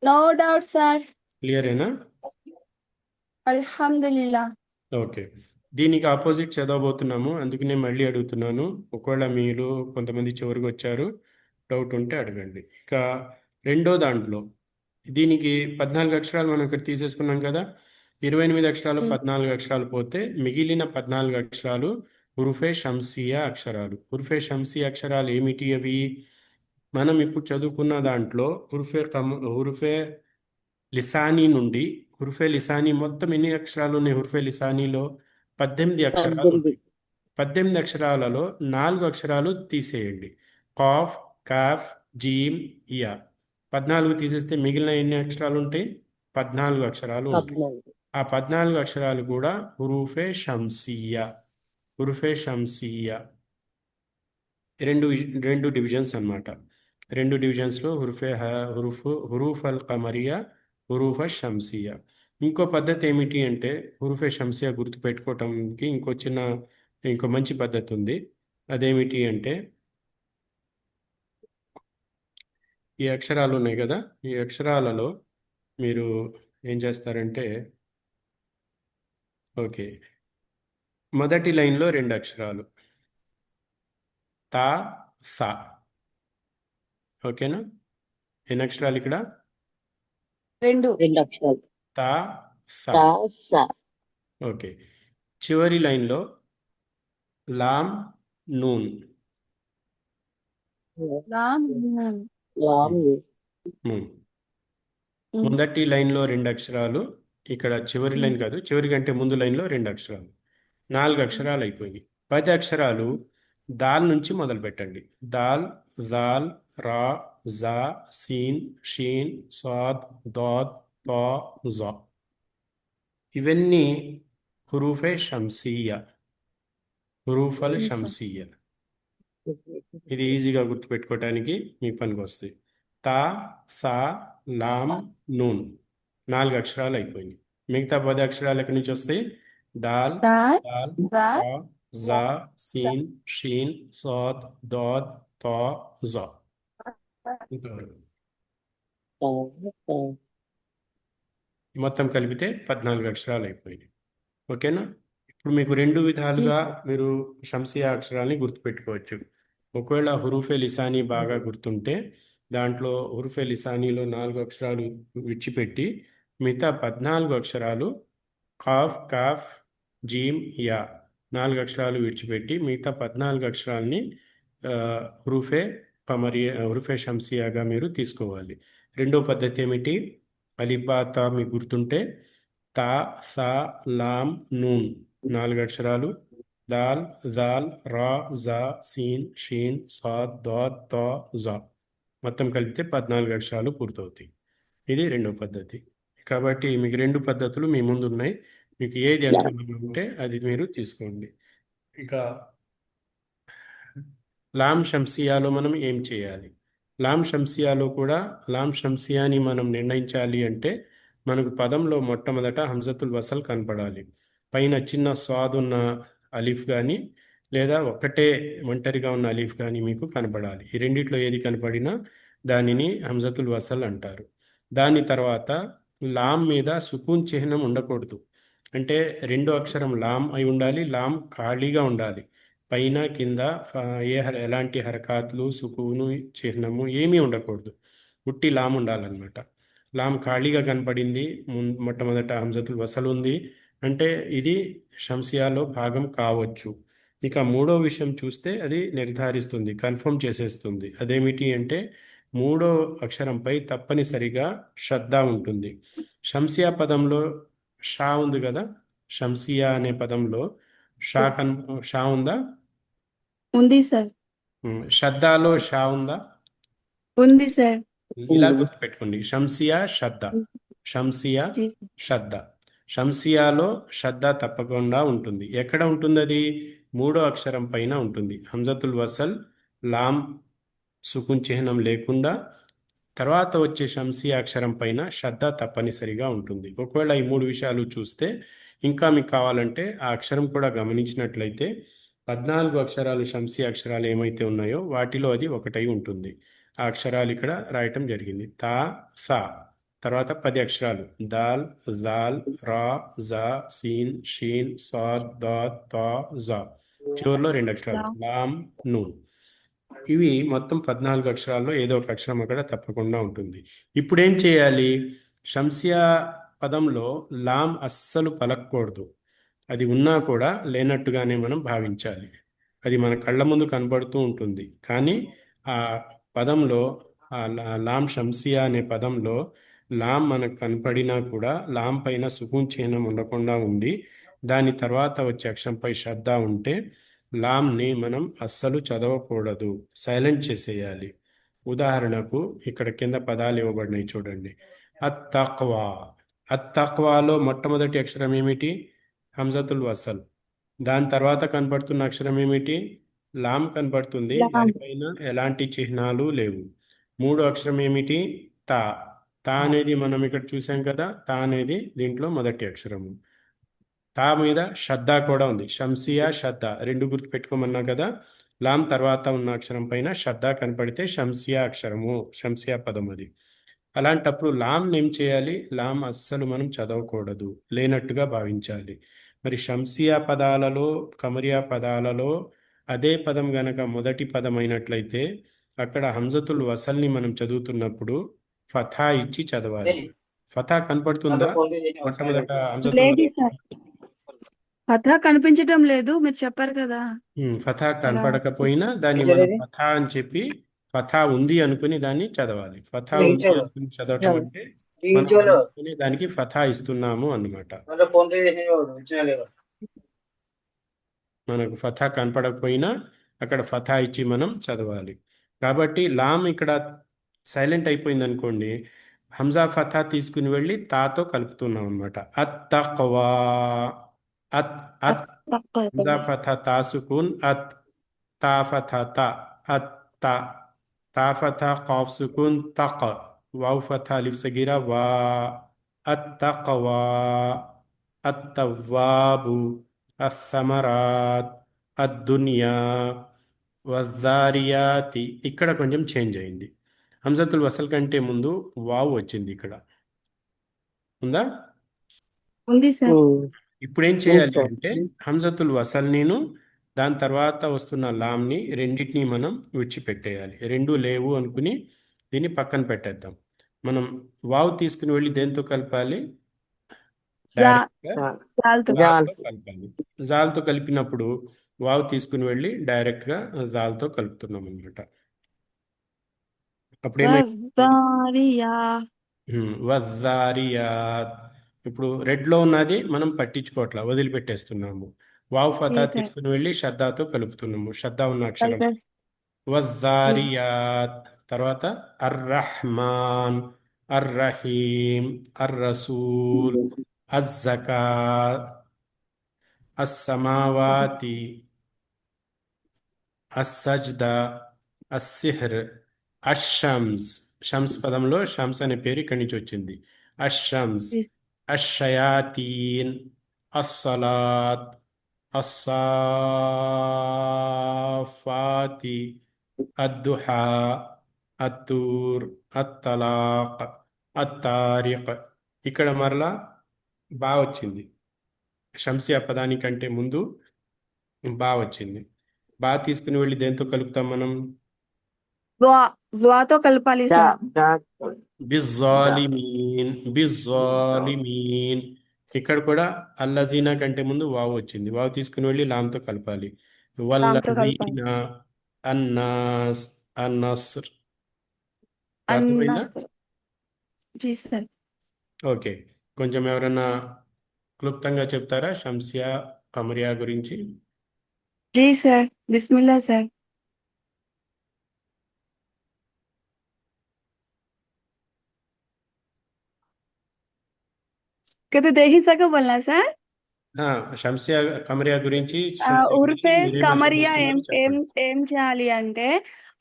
No doubt sir. క్లియరేనా? అల్హమ్దులిల్లా. ఓకే, దీనికి ఆపోజిట్ చదవబోతున్నాము, అందుకనే మళ్ళీ అడుగుతున్నాను. ఒకవేళ మీరు కొంతమంది చివరికి వచ్చారు, డౌట్ ఉంటే అడగండి. ఇక రెండో దాంట్లో దీనికి 14 అక్షరాలు మనం ఇక్కడ తీసేసుకున్నాం కదా. 28 అక్షరాలు 14 అక్షరాలు పోతే మిగిలిన 14 అక్షరాలు హురుఫే షంసియా అక్షరాలు. హురుఫే షంసియా అక్షరాలు ఏమిటి అవి? మనం ఇప్పుడు చదువుకున్న దాంట్లో హురుఫే లిసానీ నుండి హురుఫే లిసానీ మొత్తం ఎన్ని అక్షరాలు ఉన్నాయి? హురుఫే లిసానీలో 18 అక్షరాలు 18 ఉన్నాయి. 18 అక్షరాలలో 4 అక్షరాలు తీసేయండి. Cough, cough, జీమ్, yeah. 14 తీసేస్తే మిగిలిన ఎన్ని అక్షరాలు ఉంటాయి? 14 అక్షరాలు ఉంటాయి. 14 ఆ 14 అక్షరాలు కూడా హురూఫే షంసియా. హురుఫే షంసియా రెండు రెండు డివిజన్స్ అన్నమాట. రెండు డివిజన్స్లో హురూఫ్ అల్ కమరియా, హురూఫ్ అల్ షంసియా. ఇంకో పద్ధతి ఏమిటి అంటే హురూఫే షంసియా గుర్తుపెట్టుకోవటానికి ఇంకో మంచి పద్ధతి ఉంది. అదేమిటి అంటే ఈ అక్షరాలు ఉన్నాయి కదా, ఈ అక్షరాలలో మీరు ఏం చేస్తారంటే, ఓకే, మొదటి లైన్లో 2 అక్షరాలు తా, సా. ఓకేనా? ఎన్ని అక్షరాలు ఇక్కడ? 2. 2 అక్షరాలు తా, సా. తా సా ఓకే, చివరి లైన్లో లామ్, నూన్. లామ్ లాం ఉమ్. మొదటి లైన్లో 2 అక్షరాలు, ఇక్కడ చివరి లైన్ కాదు, చివరి కంటే ముందు లైన్లో 2 అక్షరాలు. 4 అక్షరాలు అయిపోయినాయి. 10 అక్షరాలు దాల్ నుంచి మొదలు పెట్టండి. దాల్, జాల్, రా, జా, సీన్, షీన్, సాద్, దాద్, తా, జా. ఇవన్నీ హురూఫే షంసియా, హురూఫల్ Yes, sir. షంసియా. ఇది ఈజీగా గుర్తుపెట్టుకోవడానికి మీ పనికి వస్తాయి. తా, సా, లామ్, నూన్ 4 అక్షరాలు అయిపోయినాయి. మిగతా 10 అక్షరాలు ఎక్కడి నుంచి వస్తాయి? దాల్, దాల్, దాల్, రా, రా, జా, సీన్, షీన్, సాద్, దాద్, తా, జా. ఇంతవరకు మొత్తం కలిపితే 14 అక్షరాలు అయిపోయినాయి. ఓకేనా? ఇప్పుడు మీకు 2 విధాలుగా yes, sir. మీరు షంసియా అక్షరాల్ని గుర్తుపెట్టుకోవచ్చు. ఒకవేళ హురూఫే లిసానీ బాగా గుర్తుంటే దాంట్లో హురూఫే లిసానీలో 4 అక్షరాలు విడిచిపెట్టి మిగతా 14 అక్షరాలు ఖాఫ్, కాఫ్, జీమ్, యా 4 అక్షరాలు విడిచిపెట్టి మిగతా 14 అక్షరాలని హురూఫే షంసియాగా మీరు తీసుకోవాలి. రెండో పద్ధతి ఏమిటి? అలిఫ్, బా, తా మీకు గుర్తుంటే తా, సా, లామ్, నూన్ 4 అక్షరాలు, దాల్, జాల్, రా, జా, సీన్, షీన్, సాద్, దాద్, తా, జా మొత్తం కలిపితే 14 అక్షరాలు పూర్తవుతాయి. ఇది రెండో పద్ధతి. కాబట్టి మీకు 2 పద్ధతులు మీ ముందు ఉన్నాయి. మీకు ఏది అనుకూలంగా ఉంటే అది మీరు తీసుకోండి. ఇక లామ్ షంసియాలో మనం ఏం చేయాలి? లామ్ షంసియాలో కూడా లామ్ షంసియాని మనం నిర్ణయించాలి అంటే మనకు పదంలో మొట్టమొదట హంజతుల్ వసల్ కనపడాలి. పైన చిన్న స్వాద్ ఉన్న అలీఫ్ కానీ లేదా ఒక్కటే ఒంటరిగా ఉన్న అలీఫ్ కానీ మీకు కనపడాలి. ఈ రెండిట్లో ఏది కనపడినా దానిని హంజతుల్ వసల్ అంటారు. దాని తర్వాత లామ్ మీద సుకూన్ చిహ్నం ఉండకూడదు. అంటే రెండో అక్షరం లామ్ అయి ఉండాలి, లామ్ ఖాళీగా ఉండాలి. పైన కింద ఎలాంటి హరకాతులు, సుకూను, చిహ్నము ఏమీ ఉండకూడదు. ఉట్టి లామ్ ఉండాలన్నమాట. లామ్ ఖాళీగా కనపడింది, మొట్టమొదట హంజతుల్ వసల్ ఉంది అంటే ఇది షంసియాలో భాగం కావచ్చు. ఇక మూడో విషయం చూస్తే అది నిర్ధారిస్తుంది, కన్ఫర్మ్ చేసేస్తుంది. అదేమిటి అంటే మూడో అక్షరంపై తప్పనిసరిగా శ్రద్ధ ఉంటుంది. షంసియా పదంలో షా ఉంది కదా, షంసియా అనే పదంలో షా ఉందా? ఉంది సార్. శ్రద్ధలో షా ఉందా? ఉంది సార్. ఇలా గుర్తుపెట్టుకోండి, షంసియా శ్రద్ధ, షంసియా జీ శ్రద్ధ. షంసియాలో శ్రద్ధ తప్పకుండా ఉంటుంది. ఎక్కడ ఉంటుంది అది? మూడో అక్షరం పైన ఉంటుంది. హంజతుల్ వసల్, లామ్ సుకున్ చిహ్నం లేకుండా తర్వాత వచ్చే షంసియా అక్షరం పైన శ్రద్ధ తప్పనిసరిగా ఉంటుంది. ఒకవేళ ఈ 3 విషయాలు చూస్తే ఇంకా మీకు కావాలంటే ఆ అక్షరం కూడా గమనించినట్లయితే 14 అక్షరాలు షంసియా అక్షరాలు ఏమైతే ఉన్నాయో వాటిలో అది ఒకటై ఉంటుంది. ఆ అక్షరాలు ఇక్కడ రాయటం జరిగింది. తా, సా, తర్వాత 10 అక్షరాలు దాల్, జాల్, రా, జా, సీన్, షీన్, సాద్, దాద్, తా, జా. చివరిలో 2 అక్షరాలు లామ్, నూన్. ఇవి మొత్తం 14 అక్షరాల్లో ఏదో ఒక అక్షరం అక్కడ తప్పకుండా ఉంటుంది. ఇప్పుడు ఏం చేయాలి? షంసియా పదంలో లామ్ అస్సలు పలకూడదు. అది ఉన్నా కూడా లేనట్టుగానే మనం భావించాలి. అది మన కళ్ళ ముందు కనబడుతూ ఉంటుంది, కానీ ఆ పదంలో లామ్ షంసియా అనే పదంలో లామ్ మనకు కనపడినా కూడా లామ్ పైన సుకూన్ చిహ్నం ఉండకుండా ఉండి దాని తర్వాత వచ్చే అక్షరంపై శ్రద్ధ ఉంటే లామ్ని మనం అస్సలు చదవకూడదు, సైలెంట్ చేసేయాలి. ఉదాహరణకు ఇక్కడ కింద పదాలు ఇవ్వబడినాయి చూడండి. అత్తక్వా, అత్తక్వాలో మొట్టమొదటి అక్షరం ఏమిటి? హంజతుల్ వసల్. దాని తర్వాత కనపడుతున్న అక్షరం ఏమిటి? లామ్ కనపడుతుంది, దానిపైన ఎలాంటి చిహ్నాలు లేవు. మూడో అక్షరం ఏమిటి? తా. తా అనేది మనం ఇక్కడ చూసాం కదా, తా అనేది దీంట్లో మొదటి అక్షరము. తా మీద శ్రద్ధ కూడా ఉంది. షంసియా శ్రద్ధ రెండు గుర్తు పెట్టుకోమన్నా కదా. లామ్ తర్వాత ఉన్న అక్షరం పైన శ్రద్ధ కనపడితే షంసియా అక్షరము, షంసియా పదం అది. అలాంటప్పుడు లామ్ ఏం చేయాలి? లామ్ అస్సలు మనం చదవకూడదు, లేనట్టుగా భావించాలి. మరి షంసియా పదాలలో, కమరియా పదాలలో అదే పదం గనక మొదటి పదం అయినట్లయితే అక్కడ హంజతుల్ వసల్ని మనం చదువుతున్నప్పుడు ఫథా ఇచ్చి చదవాలి. ఫథా కనపడుతుందా? మొట్టమొదట హంజతుల్ లేదు సార్. ఫథా కనిపించటం లేదు, మీరు చెప్పారు కదా. ఫథా కనపడకపోయినా దాన్ని మనం ఫథా అని చెప్పి ఫథా ఉంది అనుకుని దాన్ని చదవాలి. ఫథా ఉంది అనుకుని చదవటం అంటే మనం మనసుకుని దానికి ఫథా ఇస్తున్నాము అన్నమాట. మనకు ఫథా కనపడకపోయినా అక్కడ ఫథా ఇచ్చి మనం చదవాలి. కాబట్టి లామ్ ఇక్కడ సైలెంట్ అయిపోయింది అనుకోండి, హంజా ఫథా తీసుకుని వెళ్ళి తాతో కలుపుతున్నాం అనమాట. అత్ తక్వా, అత్ అత్ హంజా ఫథా తా సుకూన్ అత్, తా ఫథా తా అత్ తా, తా ఫథా ఖాఫ్ సుకూన్ తక్, వావ్ ఫథా అలిఫ్ సగీరా వా, అత్ తక్వా, అత్తవ్వాబు, అస్సమరాత్, అద్దునియా, వజ్జారియాతి. ఇక్కడ కొంచెం చేంజ్ అయింది. హంజతుల్ వసల్ కంటే ముందు వావ్ వచ్చింది. ఇక్కడ ఉందా? ఉంది సార్. ఇప్పుడు ఏం చేయాలి అంటే హంజతుల్ వసల్ నేను దాని తర్వాత వస్తున్న లామ్ని రెండింటిని మనం విడిచిపెట్టేయాలి. రెండు లేవు అనుకుని దీన్ని పక్కన పెట్టేద్దాం. మనం వావ్ తీసుకుని వెళ్ళి దేంతో కలపాలి? డైరెక్ట్గా జాల్తో. జాల్తో కలపాలి. జాల్తో కలిపినప్పుడు వావ్ తీసుకుని వెళ్ళి డైరెక్ట్గా జాల్తో కలుపుతున్నాం అనమాట. అప్పుడు ఏమైంది? వజ్జారియా. వజ్జారియాత్. ఇప్పుడు రెడ్లో ఉన్నది మనం పట్టించుకోవట్లా, వదిలిపెట్టేస్తున్నాము. వావ్ ఫతా జీ సార్. తీసుకుని వెళ్ళి షద్దాతో కలుపుతున్నాము, షద్దా ఉన్న అక్షరం. కలిపేస్. జీ. వజ్జారియాత్. తర్వాత అర్రహ్మాన్, అర్రహీం, అర్రసూల్, అజ్జకా, అస్సమావాతి, అస్సజ్దా, అస్సిహ్ర్, అషమ్స్. షమ్స్ పదంలో షమ్స్ అనే పేరు ఇక్కడి నుంచి వచ్చింది. అషమ్స్, జీ. అషయాతీన్, అస్సలాత్, అస్సాఫాతి, అద్దుహా, అత్తూర్, అత్తలాక్, అత్తారిక్. ఇక్కడ మరలా బా వచ్చింది. షంసియా పదానికంటే ముందు బా వచ్చింది. బా తీసుకుని వెళ్ళి దేంతో కలుపుతాం మనం? జ్వాతో కలపాలి సార్. బిజ్జాలిమీన్, బిజ్జాలిమీన్. ఇక్కడ కూడా అల్లజీనా కంటే ముందు వావ్ వచ్చింది. వావ్ తీసుకుని వెళ్ళి లామ్తో కలపాలి. లామ్తో కలపాలి. వల్లజీన, అన్నాస్, అన్నస్ర్. అర్థమైందా? అన్నసర్. జీ సార్. ఓకే. కొంచెం ఎవరన్నా క్లుప్తంగా చెప్తారా షంసియా కమరియా గురించి? जी सर, बिस्मिल्लाह सर। कहते देखी सको बोलना सर। షంసియా కమరియా గురించి, షంసియా గురించి ఉర్ఫే మీరేం అర్థం కమరియా ఏం చేసుకున్నారో ఏం చెప్పండి. ఏం చేయాలి అంటే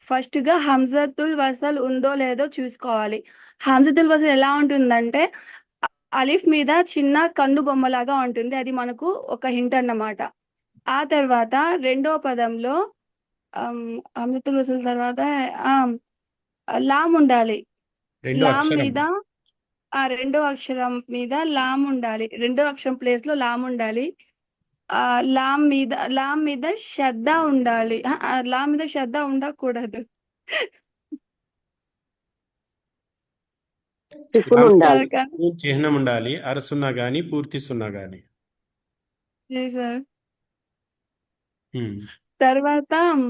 ఫస్ట్ గా హంజతుల్ వసల్ ఉందో లేదో చూసుకోవాలి. హంజతుల్ వసల్ ఎలా ఉంటుందంటే అలిఫ్ మీద చిన్న కన్ను బొమ్మలాగా ఉంటుంది. అది మనకు ఒక హింట్ అన్నమాట. ఆ తర్వాత రెండో పదంలో హంజతుల్ వసల్ తర్వాత లామ్ ఉండాలి. రెండో లామ్ అక్షరం. మీద రెండో అక్షరం మీద లామ్ ఉండాలి. రెండో అక్షరం ప్లేస్ లో లామ్ ఉండాలి. లామ్ మీద శ్రద్ధ ఉండాలి. లామ్ మీద శ్రద్ధ ఉండకూడదు. టిక్కులు ఉండాలి. చిహ్నం ఉండాలి. అరసున్నా గాని పూర్తి సున్నా గాని. సార్. ఉమ్. తర్వాత ఆమ్,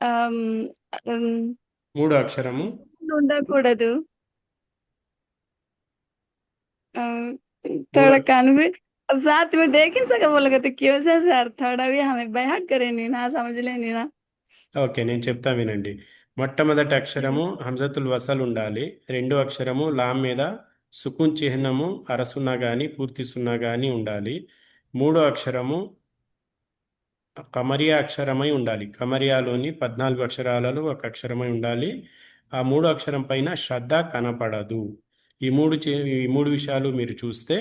ఆమ్, మూడో అక్షరము ఉండకూడదు. మూడో थोड़ा कन्फ्यूज साथ में देख ही सके बोलेगा तो क्यों से सर थोड़ा भी हमें बैहट करे नहीं ना समझ लेनी ना. ఓకే, నేను చెప్తా వినండి. మొట్టమొదటి అక్షరము హంజతుల్ వసల్ ఉండాలి. రెండో అక్షరము లామ్ మీద సుకున్ చిహ్నము అరసున్నా గాని పూర్తి సున్నా గాని ఉండాలి. మూడో అక్షరము కమరియా అక్షరమై ఉండాలి. కమరియాలోని 14 అక్షరాలలో ఒక అక్షరమై ఉండాలి. ఆ మూడో అక్షరం పైన శ్రద్ధ కనపడదు. ఈ మూడు విషయాలు మీరు చూస్తే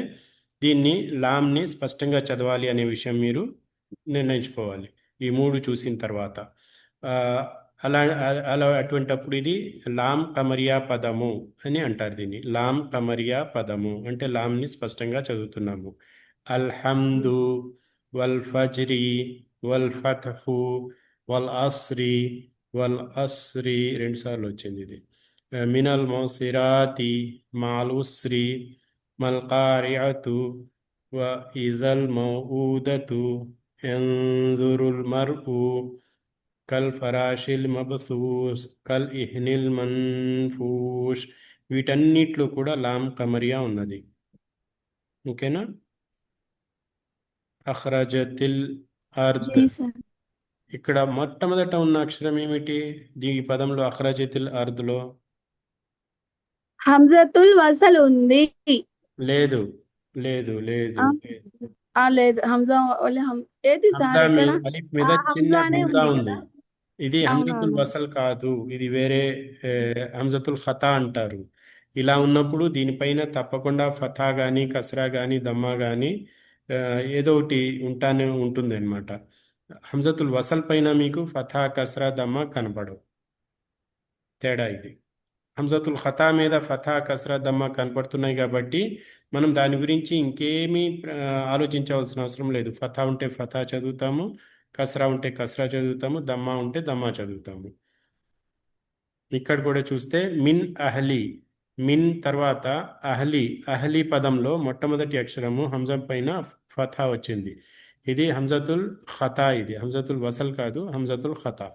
దీన్ని లామ్ని స్పష్టంగా చదవాలి అనే విషయం మీరు నిర్ణయించుకోవాలి. ఈ మూడు చూసిన తర్వాత ఆ, అలా అలా అటువంటప్పుడు ఇది లామ్ కమరియా పదము అని అంటారు. దీన్ని లామ్ కమరియా పదము అంటే లామ్ని స్పష్టంగా చదువుతున్నాము. అల్హమ్దు, వల్ ఫజ్రి, వల్ ఫత్హు, వల్ అస్రి, వల్ అస్రి రెండుసార్లు వచ్చింది ఇది. మినల్ మౌసిరాతి, మాల్ ఉస్రి, మల్ కారిఅతు, వ ఇజల్ మౌఊదతు, యంజురుల్ మర్ఉ, కల్ ఫరాషిల్ మబసూస్, కల్ ఇహ్నిల్ మన్ఫూష్. వీటన్నిట్లో కూడా లామ్ కమరియా ఉన్నది. ఓకేనా? అఖ్రజతిల్ అర్ద్. जी सर ఇక్కడ మొట్టమొదట ఉన్న అక్షరం ఏమిటి ఈ పదంలో అఖ్రజతుల్ అర్ద్లో? హంజతుల్ వసల్ ఉంది. లేదు లేదు లేదు ఆ, లేదు. లేదు హంజా ఓన్లీ ఏది హంజా సార్ ఎక్కడ? అలిఫ్ మీద చిన్న హంజానే హంజా ఉంది ఉంది. కదా. ఇది హంజతుల్ అవునవును. వసల్ కాదు, ఇది వేరే హంజతుల్ ఖతా అంటారు. ఇలా ఉన్నప్పుడు దీనిపైన తప్పకుండా ఫతా కానీ కస్రా కానీ దమ్మా కానీ ఏదో ఒకటి ఉంటానే ఉంటుంది అనమాట. హంజతుల్ వసల్ పైన మీకు ఫతా కస్రా దమ్మా కనపడవు. తేడా ఇది. హంజతుల్ ఖతా మీద ఫతా కస్రా దమ్మా కనపడుతున్నాయి కాబట్టి మనం దాని గురించి ఇంకేమీ ఆలోచించవలసిన అవసరం లేదు. ఫతా ఉంటే ఫతా చదువుతాము, కస్రా ఉంటే కస్రా చదువుతాము, దమ్మా ఉంటే దమ్మా చదువుతాము. ఇక్కడ కూడా చూస్తే మిన్ అహ్లీ, మిన్ తర్వాత అహ్లీ, అహ్లీ పదంలో మొట్టమొదటి అక్షరము హంజా పైన ఫతా వచ్చింది. ఇది హంజతుల్ ఖతా, ఇది హంజతుల్ వసల్ కాదు, హంజతుల్ ఖతా.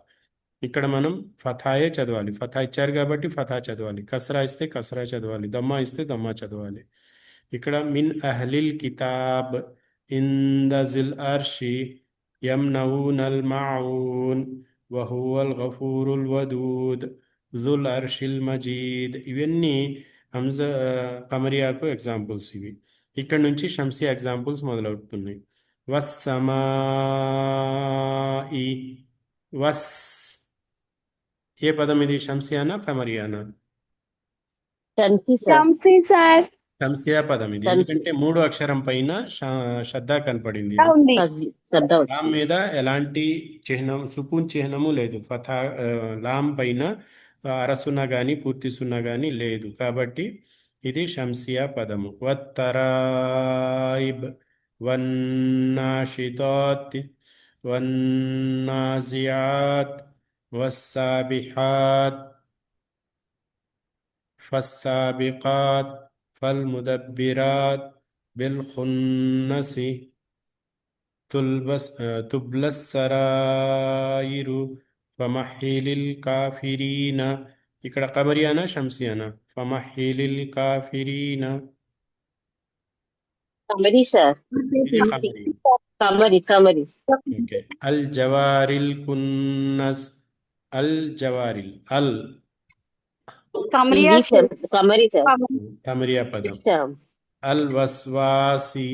ఇక్కడ మనం ఫతాయే చదవాలి. ఫతా ఇచ్చారు కాబట్టి ఫతా చదవాలి. కస్రా ఇస్తే కస్రా చదవాలి. దమ్మా ఇస్తే దమ్మా చదవాలి. ఇక్కడ మిన్ అహ్లిల్ కితాబ్ ఇందజిల్ అర్షి యమ్నౌనల్ మాఊన్ వహువల్ గఫూరుల్ వదూద్ జుల్ అర్షిల్ మజీద్. ఇవన్నీ హంజ కమరియాకు ఎగ్జాంపుల్స్ ఇవి. ఇక్కడ నుంచి షంసియా ఎగ్జాంపుల్స్ మొదలవుతున్నాయి. వస్సమాఈ, వస్, ఏ పదం ఇది? షంసియానా కమరియానా? శంసి సార్. శంసి సార్ షంసియా పదం ఇది. శంసి ఎందుకంటే మూడు అక్షరం పైన శ్రద్ధ కనపడింది. ఉంది. శ్రద్ధ లాం వచ్చింది. మీద ఎలాంటి చిహ్నం, సుకూన్ చిహ్నము లేదు. లాం పైన అరసున్న కానీ పూర్తి సున్న కానీ లేదు. కాబట్టి ఇది షంసియా పదము. వత్తరాయిబ్ వన్నాషితాత్ వన్నాజియాత్ వస్సాబిహాత్ ఫస్సాబికాత్ ఫల్ముదబ్బిరాత్ బిల్ఖున్నసి తుబ్లస్ సరాయిరు ఫమహీలిల్ కాఫిరీన. ఇక్కడ కమరియానా షంసియానా? ఫమహీలిల్ కాఫిరీన. కమరి సార్. ఇది కమరి. కమరి కమరి. ఓకే. అల్ జవారిల్ కున్నస్, అల్ జవారిల్, అల్ కమరియా ఇది కమరి సార్. కమరియా పదం. శ్యామ్. అల్ వస్వాసి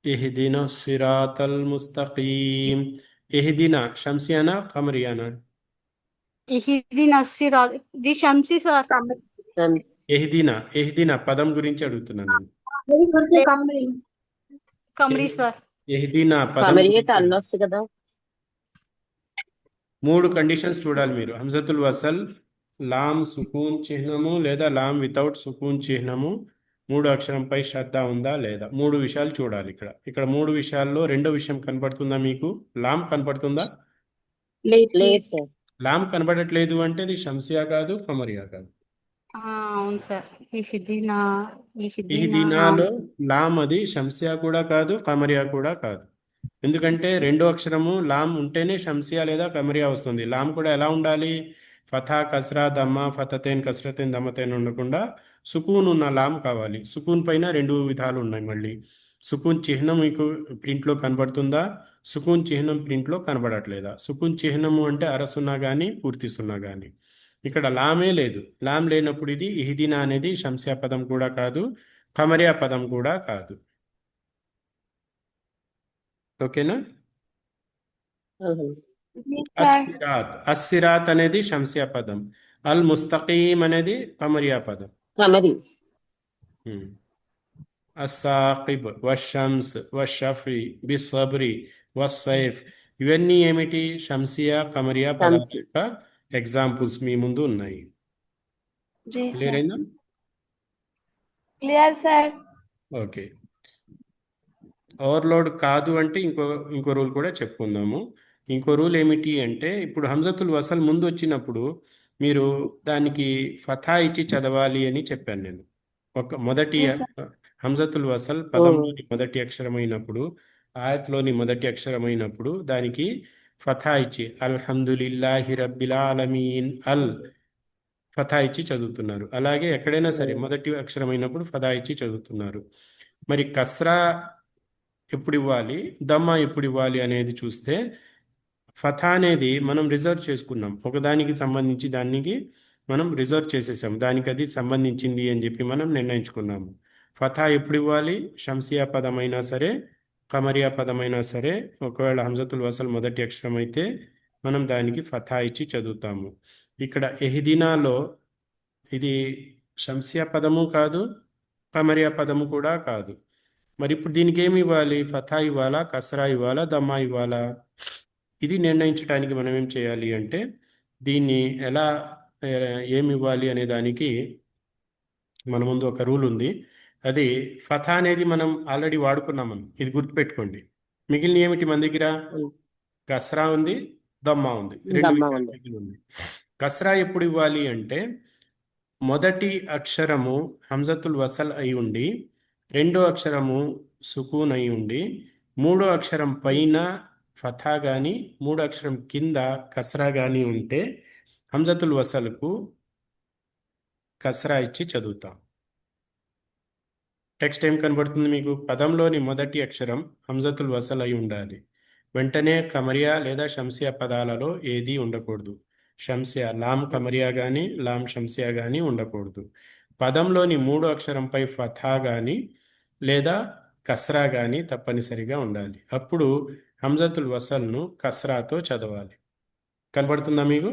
ఇహ్దిన సిరాతల్ ముస్తకీం. ఇహ్దినా షంసియానా కమరియానా? ఇహ్దినా సిరాత్ the Shamsi sir. ఎహ్దినా, ఎహ్దినా పదం గురించి అడుగుతున్నాను నేను. కమరి సార్. ఎహ్దినా పదం కమరి గురించి అయితే అల్ల అడుగుతున్నాను. వస్తుంది కదా. మూడు కండిషన్స్ చూడాలి మీరు. హంజతుల్ వసల్, లాం సుకూన్ చిహ్నము లేదా లాం వితౌట్ సుకూన్ చిహ్నము, మూడు అక్షరంపై శ్రద్ధ ఉందా లేదా, మూడు విషయాలు చూడాలి. ఇక్కడ మూడు విషయాల్లో రెండో విషయం కనపడుతుందా మీకు? లాం కనపడుతుందా? లేదు సార్. లాం కనపడట్లేదు అంటే ఇది షంసియా కాదు, కమరియా కాదు. అవును సార్. ఇహ్దినా ఇహ్దినాలో లాం అది షంసియా కూడా కాదు, కమరియా కూడా కాదు. ఎందుకంటే రెండో అక్షరము లాం ఉంటేనే షంసియా లేదా కమరియా వస్తుంది. లాం కూడా ఎలా ఉండాలి? ఫథా కస్రా దమ్మా ఫతతేన్ కస్రతేన్ దమ్మతేన్ ఉండకుండా సుకూన్ ఉన్న లాం కావాలి. సుకూన్ పైన రెండు విధాలు ఉన్నాయి మళ్ళీ. సుకూన్ చిహ్నం మీకు ప్రింట్లో కనబడుతుందా? సుకూన్ చిహ్నం ప్రింట్లో కనబడట్లేదా? సుకూన్ చిహ్నము అంటే అరసున్నా కానీ పూర్తి సున్నా కానీ. ఇక్కడ లామే లేదు. లాం లేనప్పుడు ఇది ఇహ్దినా అనేది షంసియా పదం కూడా కాదు, కమరియా పదం కూడా కాదు. ఓకేనా? అస్సిరాత్, అస్సిరాత్ అనేది షంసియా పదం. అల్ ముస్తకీం అనేది కమరియా పదం. కమరి. అస్సాకిబ్ వషంస్ వషఫి బిసబ్రి వస్సైఫ్ ఇవన్నీ ఏమిటి? షంసియా కమరియా పదాల యొక్క ఎగ్జాంపుల్స్ మీ ముందు ఉన్నాయి. जी క్లియర్ सर అయినా? Clear sir okay. ఓవర్లోడ్ కాదు అంటే ఇంకో రూల్ కూడా చెప్పుకుందాము. ఇంకో రూల్ ఏమిటి అంటే, ఇప్పుడు హంజతుల్ వసల్ ముందు వచ్చినప్పుడు మీరు దానికి ఫథా ఇచ్చి చదవాలి అని చెప్పాను నేను. మొదటి जी सर హంజతుల్ వసల్ పదంలోని మొదటి అక్షరమైనప్పుడు, ఆయత్లోని మొదటి అక్షరమైనప్పుడు దానికి ఫథా ఇచ్చి అల్హమ్దులిల్లాహి రబ్బిల్ ఆలమీన్ అల్ ఫథా ఇచ్చి చదువుతున్నారు. అలాగే ఎక్కడైనా సరే మొదటి అక్షరమైనప్పుడు ఫథా ఇచ్చి చదువుతున్నారు. మరి కస్రా ఎప్పుడు ఇవ్వాలి, దమ్మా ఎప్పుడు ఇవ్వాలి అనేది చూస్తే ఫథా అనేది మనం రిజర్వ్ చేసుకున్నాం. ఒకదానికి సంబంధించి దానికి మనం రిజర్వ్ చేసేసాం. దానికి అది సంబంధించింది అని చెప్పి మనం నిర్ణయించుకున్నాము. ఫథా ఎప్పుడు ఇవ్వాలి? షంసియా పదమైనా సరే, కమరియా పదమైనా సరే, ఒకవేళ హంజతుల్ వసల్ మొదటి అక్షరం అయితే మనం దానికి ఫథా ఇచ్చి చదువుతాము. ఇక్కడ ఎహిదీనాలో ఇది షంసియా పదము కాదు, కమరియా పదము కూడా కాదు. మరి ఇప్పుడు దీనికి ఏమి ఇవ్వాలి? ఫథా ఇవ్వాలా, కసరా ఇవ్వాలా, దమ్మా ఇవ్వాలా? ఇది నిర్ణయించడానికి మనం ఏం చేయాలి అంటే దీన్ని ఎలా ఏమి ఇవ్వాలి అనే దానికి మన ముందు ఒక రూల్ ఉంది. అది ఫథా అనేది మనం ఆల్రెడీ వాడుకున్నాం. ఇది గుర్తుపెట్టుకోండి. మిగిలిన ఏమిటి మన దగ్గర? కస్రా ఉంది, దమ్మా ఉంది, రెండు దమ్మా విషయాలు ఉంది. మిగిలి ఉంది. కస్రా ఎప్పుడు ఇవ్వాలి అంటే మొదటి అక్షరము హంజతుల్ వసల్ అయి ఉండి, రెండో అక్షరము సుకూన్ అయి ఉండి, మూడో అక్షరం పైన ఫథా కానీ మూడో అక్షరం కింద కస్రా కానీ ఉంటే హంజతుల్ వసల్కు కస్రా ఇచ్చి చదువుతాం. టెక్స్ట్ ఏం కనబడుతుంది మీకు? పదంలోని మొదటి అక్షరం హంజతుల్ వసల్ అయి ఉండాలి. వెంటనే కమరియా లేదా షంసియా పదాలలో ఏదీ ఉండకూడదు. షంసియా లాం కమరియా కానీ లాం షంసియా కానీ ఉండకూడదు. పదంలోని మూడో అక్షరంపై ఫథా కానీ లేదా కస్రా కానీ తప్పనిసరిగా ఉండాలి. అప్పుడు హంజతుల్ వసల్ను కస్రాతో చదవాలి. కనబడుతుందా మీకు?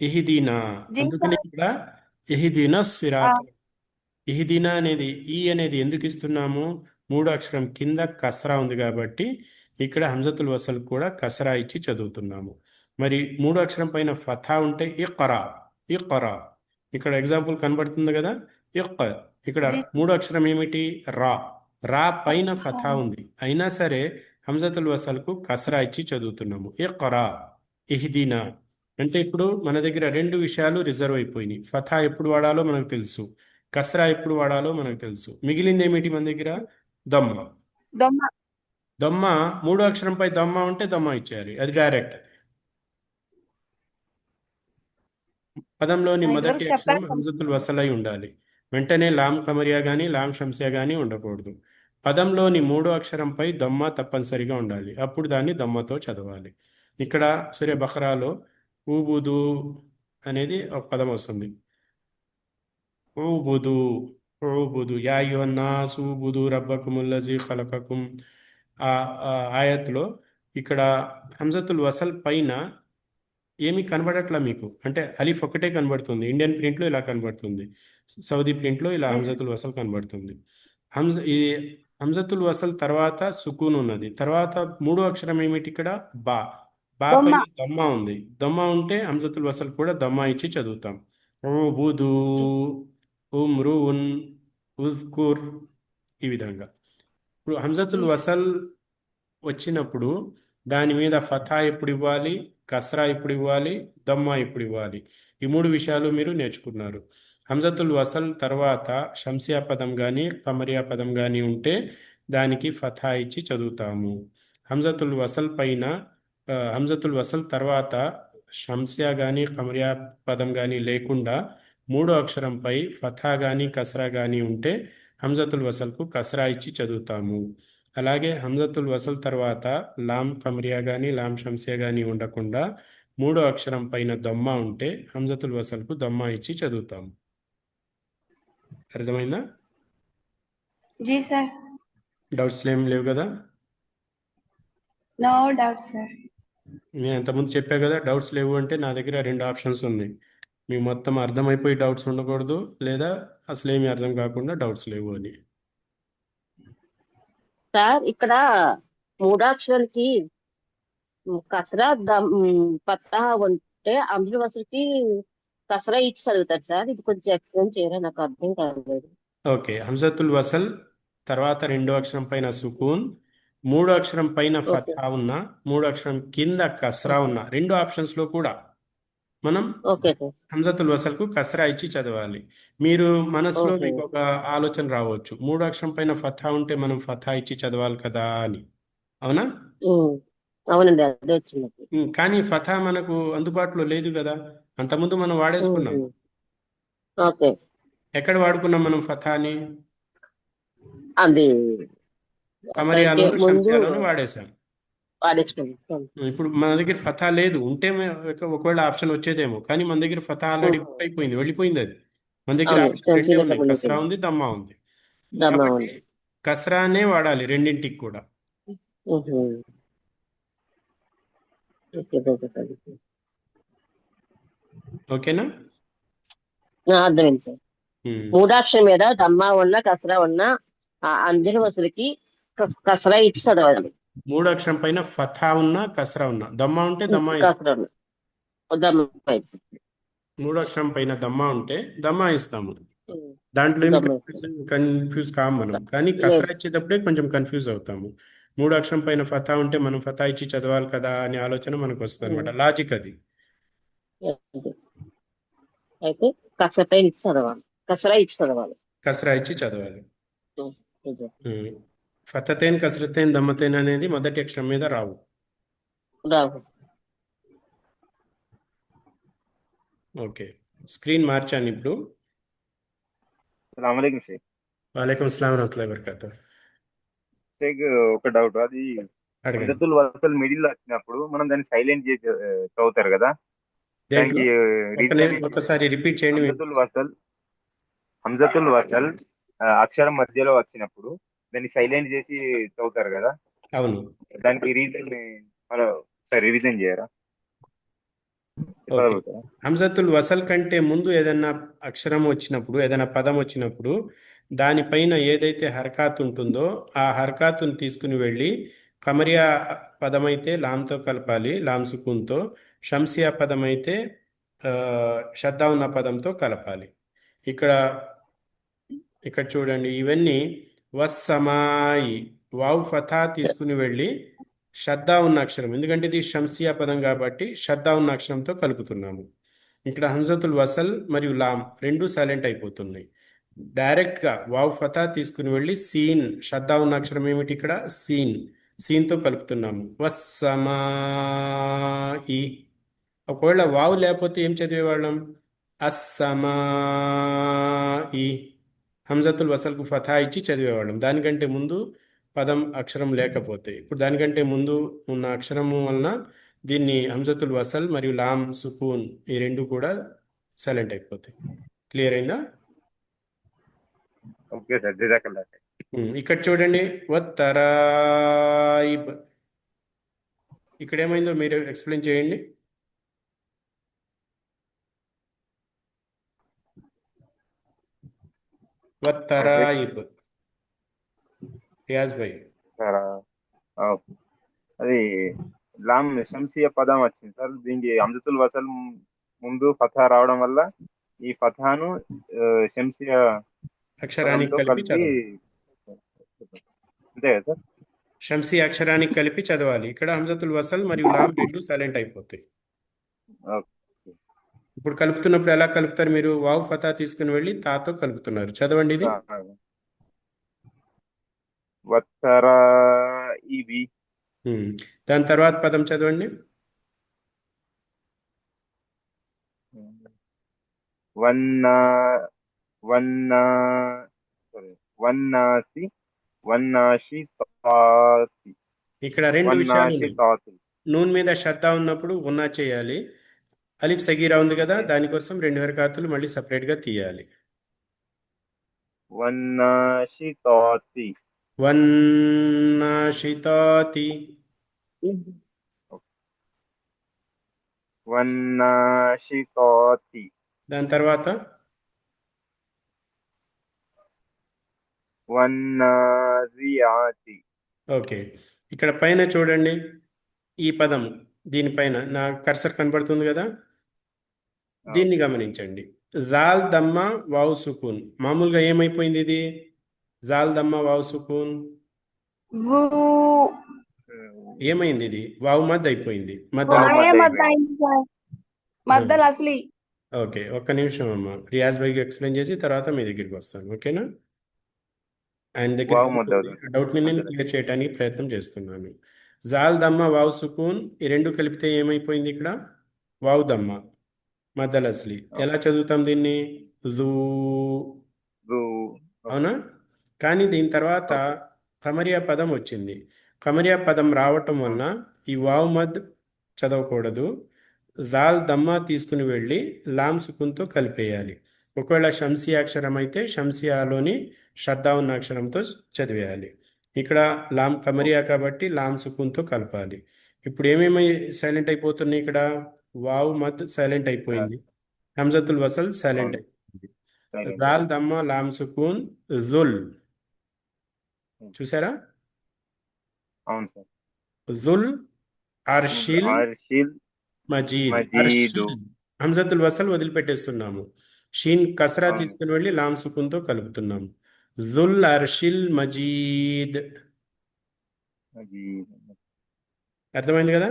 ఇహిదీనా, జీ అందుకని సార్. ఇక్కడ ఇహిదీనా ఆ, సిరాత్. ఇహిదీనా అనేది ఈ అనేది ఎందుకు ఇస్తున్నాము? మూడో అక్షరం కింద కసరా ఉంది కాబట్టి ఇక్కడ హంజతుల్ వసల్ కూడా కసరా ఇచ్చి చదువుతున్నాము. మరి మూడో అక్షరం పైన ఫథా ఉంటే ఇఖ్రా, ఇఖ్రా. ఇక్కడ ఎగ్జాంపుల్ కనబడుతుంది కదా, ఇఖ్. ఇక్కడ జీ మూడో అక్షరం ఏమిటి? రా. రా పైన ఫథా ఉంది, అయినా సరే హంజతుల్ వసల్కు కసరా ఇచ్చి చదువుతున్నాము. ఇఖ్రా, ఇహ్దీనా. అంటే ఇప్పుడు మన దగ్గర రెండు విషయాలు రిజర్వ్ అయిపోయినాయి. ఫథా ఎప్పుడు వాడాలో మనకు తెలుసు, కస్రా ఎప్పుడు వాడాలో మనకు తెలుసు. మిగిలింది ఏమిటి మన దగ్గర? దమ్మ. దొమ్మ. దమ్మ మూడో అక్షరంపై దమ్మ ఉంటే దమ్మ ఇచ్చేయాలి, అది డైరెక్ట్. పదంలోని మొదటి ఇదివరకు అక్షరం చెప్పారు. హంజతుల్ వసల్ అయి ఉండాలి. వెంటనే లాం కమరియా కానీ లాం షంసియా కానీ ఉండకూడదు. పదంలోని మూడో అక్షరంపై దమ్మ తప్పనిసరిగా ఉండాలి. అప్పుడు దాన్ని దమ్మతో చదవాలి. ఇక్కడ సూర్య బఖరాలో ఊబుదు అనేది ఒక పదం వస్తుంది. ఊబుదు, ఊబుదు, యా అయ్యుహన్నాస్ ఊబుదు రబ్బకుముల్లజీ ఖలకకుం. ఆ ఆయత్లో ఇక్కడ హంజతుల్ వసల్ పైన ఏమీ కనబడట్లా మీకు. అంటే అలిఫ్ ఒకటే కనబడుతుంది. ఇండియన్ ప్రింట్లో ఇలా కనబడుతుంది, సౌదీ ప్రింట్లో ఇలా హంజతుల్ వసల్ కనబడుతుంది. ఈ హంజతుల్ వసల్ తర్వాత సుకూన్ ఉన్నది. తర్వాత మూడో అక్షరం ఏమిటి ఇక్కడ? బా. బా దొమ్మ. పైన దమ్మా ఉంది. దమ్మా ఉంటే హంజతుల్ వసల్ కూడా దమ్మా ఇచ్చి చదువుతాం. ఉబుదు, ఉమ్రున్, ఉజ్కుర్, ఈ విధంగా. ఇప్పుడు హంజతుల్ జీ వసల్ వచ్చినప్పుడు దాని మీద ఫథా ఎప్పుడు ఇవ్వాలి, కస్రా ఎప్పుడు ఇవ్వాలి, దమ్మా ఎప్పుడు ఇవ్వాలి, ఈ మూడు విషయాలు మీరు నేర్చుకున్నారు. హంజతుల్ వసల్ తర్వాత షంసియా పదం కానీ కమరియా పదం కానీ ఉంటే దానికి ఫథా ఇచ్చి చదువుతాము. హంజతుల్ వసల్ పైన హంజతుల్ వసల్ తర్వాత షంసియా కానీ కమరియా పదం కానీ లేకుండా మూడో అక్షరంపై ఫథా కానీ కస్రా కానీ ఉంటే హంజతుల్ వసల్కు కస్రా ఇచ్చి చదువుతాము. అలాగే హంజతుల్ వసల్ తర్వాత లాం కమరియా కానీ లాం షంసియా కానీ ఉండకుండా మూడో అక్షరం పైన దమ్మా ఉంటే హంజతుల్ వసల్కు దమ్మా ఇచ్చి చదువుతాము. అర్థమైందా? G sir. డౌట్స్ ఏం లేవు కదా? No doubt sir. నేను అంతకుముందు చెప్పా కదా, డౌట్స్ లేవు అంటే నా దగ్గర రెండు ఆప్షన్స్ ఉన్నాయి. మీకు మొత్తం అర్థమైపోయి డౌట్స్ ఉండకూడదు, లేదా అసలేమీ అర్థం కాకుండా డౌట్స్ లేవు అని. సార్ ఇక్కడ మూడాక్షరాలకి కసరా పత్తా ఉంటే హంజతుల్ వసల్కి కసరా ఇచ్చి చదువుతారు సార్. ఇది కొంచెం ఎక్స్ప్లెయిన్ చేయరా, నాకు అర్థం కాలేదు. ఓకే, హంజతుల్ వసల్ తర్వాత రెండో అక్షరం పైన సుకూన్, మూడో అక్షరం పైన ఓకే ఫథా ఉన్న, మూడో అక్షరం కింద కస్రా ఉన్న రెండు ఆప్షన్స్లో కూడా మనం ఓకే సార్. హంజతుల్ వసల్కు కస్రా ఇచ్చి చదవాలి. మీరు మనసులో ఓకే. మీకు ఒక ఆలోచన రావచ్చు, మూడో అక్షరం పైన ఫథా ఉంటే మనం ఫథా ఇచ్చి చదవాలి కదా అని. అవునా? అవునండి, అదే వచ్చింది. కానీ ఫథా మనకు అందుబాటులో లేదు కదా, అంతకుముందు మనం వాడేసుకున్నాం. ఓకే. ఎక్కడ వాడుకున్నాం మనం ఫథాని? అది కంటే కమరియాలోను ముందు షంసియాలోను వాడేసాం. వాడేసుకున్నాం. ఇప్పుడు మన దగ్గర ఫతా లేదు, ఉంటే ఒకవేళ ఆప్షన్ వచ్చేదేమో, కానీ మన దగ్గర ఫతా ఆల్రెడీ అయిపోయింది, వెళ్ళిపోయింది అది. మన దగ్గర అవును, ఆప్షన్ రెండే శంసీల ఉన్నాయి, కస్రా ఉంది, దమ్మా ఉంది. దమ్మ కాబట్టి ఉంది. కస్రానే వాడాలి రెండింటికి కూడా. ఉహు. Okay okay sir. ఓకేనా? అర్థమైంది సార్. ఉమ్. మూడాక్షరం మీద దమ్మ ఉన్న కసరా ఉన్న అంజన వసులకి కసరా ఇచ్చి చదవాలి. మూడు అక్షరం పైన ఫతా ఉన్నా కస్రా ఉన్నా, దమ్మా ఉంటే దమ్మా ఇస్తాం. కసరా ఉన్న దమ్మ అయిపోతుంది. మూడు అక్షరం పైన దమ్మా ఉంటే దమ్మా ఇస్తాము. దాంట్లో ఏమి దమ్మ కన్ఫ్యూజ్ కాము మనం, కానీ లేదు. కసరా ఇచ్చేటప్పుడే కొంచెం కన్ఫ్యూజ్ అవుతాము. మూడు అక్షరం పైన ఫతా ఉంటే మనం ఫతా ఇచ్చి చదవాలి కదా అనే ఆలోచన మనకు వస్తుంది అనమాట, లాజిక్ అది. అయితే కసరా ఇచ్చి చదవాలి. కసరా ఇచ్చి చదవాలి. కసరా ఇచ్చి చదవాలి. ఉహు. ఫతతేన్ కసరతేన్ దమ్మతేన్ అనేది మొదటి అక్షరం మీద రావు. రావు. ఓకే, స్క్రీన్ మార్చాను ఇప్పుడు. అస్సలాముఅలైకుం షేక్. వాలేకుం అస్సలాం వరహమతుల్లాహి వబరకాతుహ్. షేక్ ఒక డౌట్, అది అడగండి. హంజతుల్ వసల్ మిడిల్ లో వచ్చినప్పుడు మనం దాన్ని సైలెంట్ చేసి చదువుతారు కదా, దేంట్లో దానికి రీజన్ ఏంటి? ఒకసారి రిపీట్ చేయండి. హంజతుల్ వసల్ అక్షరం మధ్యలో వచ్చినప్పుడు దాన్ని సైలెంట్ చేసి చదువుతారు కదా, అవును. దానికి రీజన్ మన ఒకసారి రివిజన్ చేయరా? ఓకే, చెప్పగలుగుతారా? హంజతుల్ వసల్ కంటే ముందు ఏదైనా అక్షరం వచ్చినప్పుడు, ఏదైనా పదం వచ్చినప్పుడు దానిపైన ఏదైతే హర్కాత్ ఉంటుందో ఆ హర్కాతును తీసుకుని వెళ్ళి కమరియా పదమైతే లామ్తో కలపాలి, లామ్ సుకూన్తో. షంసియా పదమైతే షద్దా ఉన్న పదంతో కలపాలి. ఇక్కడ ఇక్కడ చూడండి, ఇవన్నీ వస్సమాయి వావ్ ఫథా తీసుకుని వెళ్ళి షద్దా ఉన్న అక్షరం, ఎందుకంటే ఇది షంసియా పదం కాబట్టి షద్దా ఉన్న అక్షరంతో కలుపుతున్నాము. ఇక్కడ హంజతుల్ వసల్ మరియు లామ్ రెండు సైలెంట్ అయిపోతున్నాయి. డైరెక్ట్గా వావ్ ఫతా తీసుకుని వెళ్ళి సీన్, షద్దా ఉన్న అక్షరం ఏమిటి ఇక్కడ, సీన్తో కలుపుతున్నాము. వస్సమాయి. ఒకవేళ వావ్ లేకపోతే ఏం చదివేవాళ్ళం, అస్సమాయి. హంజతుల్ వసల్కు ఫథా ఇచ్చి చదివేవాళ్ళం, దానికంటే ముందు పదం అక్షరం లేకపోతే. ఇప్పుడు దానికంటే ముందు ఉన్న అక్షరము వలన దీన్ని హంజతుల్ వసల్ మరియు లామ్ సుకూన్ ఈ రెండు కూడా సైలెంట్ అయిపోతాయి. క్లియర్ అయిందా? ఓకే సార్, జజాకల్లా. ఇక్కడ చూడండి, వత్తరాయిబ్. ఇక్కడ ఏమైందో మీరు ఎక్స్ప్లెయిన్ చేయండి. వత్తరాయిబ్, రియాజ్ భాయ్. సార్ అది లామ్ శంసియ పదం వచ్చింది సార్, దీనికి హంజతుల్ వసల్ ముందు ఫథా రావడం వల్ల ఈ ఫథాను శంసియ అక్షరానికి పదంతో కలిపి కలిపి, చదవాలి. అంతే కదా సార్? షంసి అక్షరానికి కలిపి చదవాలి. ఇక్కడ హంజతుల్ వసల్ మరియు లామ్ రెండు సైలెంట్ అయిపోతాయి. ఓకే. ఇప్పుడు కలుపుతున్నప్పుడు ఎలా కలుపుతారు మీరు, వావ్ ఫతా తీసుకుని వెళ్ళి తాతో కలుపుతున్నారు. చదవండి ఇది. వత్తరాయిబి. దాని తర్వాత పదం చదవండి. వన్నా వన్నా వన్నాసి వన్నాషి తాసి. ఇక్కడ రెండు విషయాలు వన్నాషి ఉన్నాయి. తాసి. నూన్ మీద షద్దా ఉన్నప్పుడు ఉన్నా చేయాలి. అలిఫ్ సగీరా ఉంది కదా, దానికోసం రెండు హరకాతులు మళ్ళీ సపరేట్గా తీయాలి. వన్నాషి తాసి. వన్నాషితాతి. వన్నాషి తాతి. దాని తర్వాత వన్నాజియాతి. ఓకే, ఇక్కడ పైన చూడండి, ఈ పదం దీనిపైన నా కర్సర్ కనబడుతుంది కదా, దీన్ని గమనించండి. జాల్ దమ్మ వావ్ సుకూన్. మామూలుగా ఏమైపోయింది ఇది, జాల్ దమ్మ వావ్ సుకూన్ వూ ఏమైంది, ఇది వావ్ మద్ అయిపోయింది, వాయే మధ్య అయింది సార్, మధ్యలో అసలు ఓకే, ఒక్క నిమిషం అమ్మ, రియాజ్ భాయ్కి ఎక్స్ప్లెయిన్ చేసి తర్వాత మీ దగ్గరికి వస్తాను. ఓకేనా? ఆయన దగ్గర డౌట్ని నేను క్లియర్ చేయడానికి ప్రయత్నం చేస్తున్నాను. జాల్ దమ్మ వావ్ సుకూన్ ఈ రెండు కలిపితే ఏమైపోయింది ఇక్కడ, వావ్ దమ్మ మద్దల్ అస్లీ. ఎలా చదువుతాం దీన్ని, జూ, అవునా? కానీ దీని తర్వాత ఖమరియా పదం వచ్చింది. ఖమరియా పదం రావటం వలన ఈ వావ్ మద్ చదవకూడదు. జాల్ దమ్మా తీసుకుని వెళ్ళి లామ్ సుకున్తో కలిపేయాలి. ఒకవేళ షంసియా అక్షరం అయితే షంసియాలోని షద్దా ఉన్న అక్షరంతో చదివేయాలి. ఇక్కడ లామ్ ఖమరియా కాబట్టి లామ్ సుకున్తో కలపాలి. ఇప్పుడు ఏమేమి సైలెంట్ అయిపోతున్నాయి? ఇక్కడ వావ్ మద్ సైలెంట్ అయిపోయింది, హంజతుల్ వసల్ సైలెంట్ అవును అయిపోయింది, సైలెంట్ జాల్ దమ్మా లామ్ సుకూన్ జుల్. చూసారా? అవును సార్. జుల్ అర్షిల్ ఆర్షిల్ మజీద్. మజీదు. అర్షిల్ హంజతుల్ వసల్ వదిలిపెట్టేస్తున్నాము. షీన్ కసరా అవును తీసుకుని వెళ్ళి లామ్ సుకున్తో కలుపుతున్నాము. జుల్ అర్షిల్ మజీద్. మజీద్. అర్థమైంది కదా?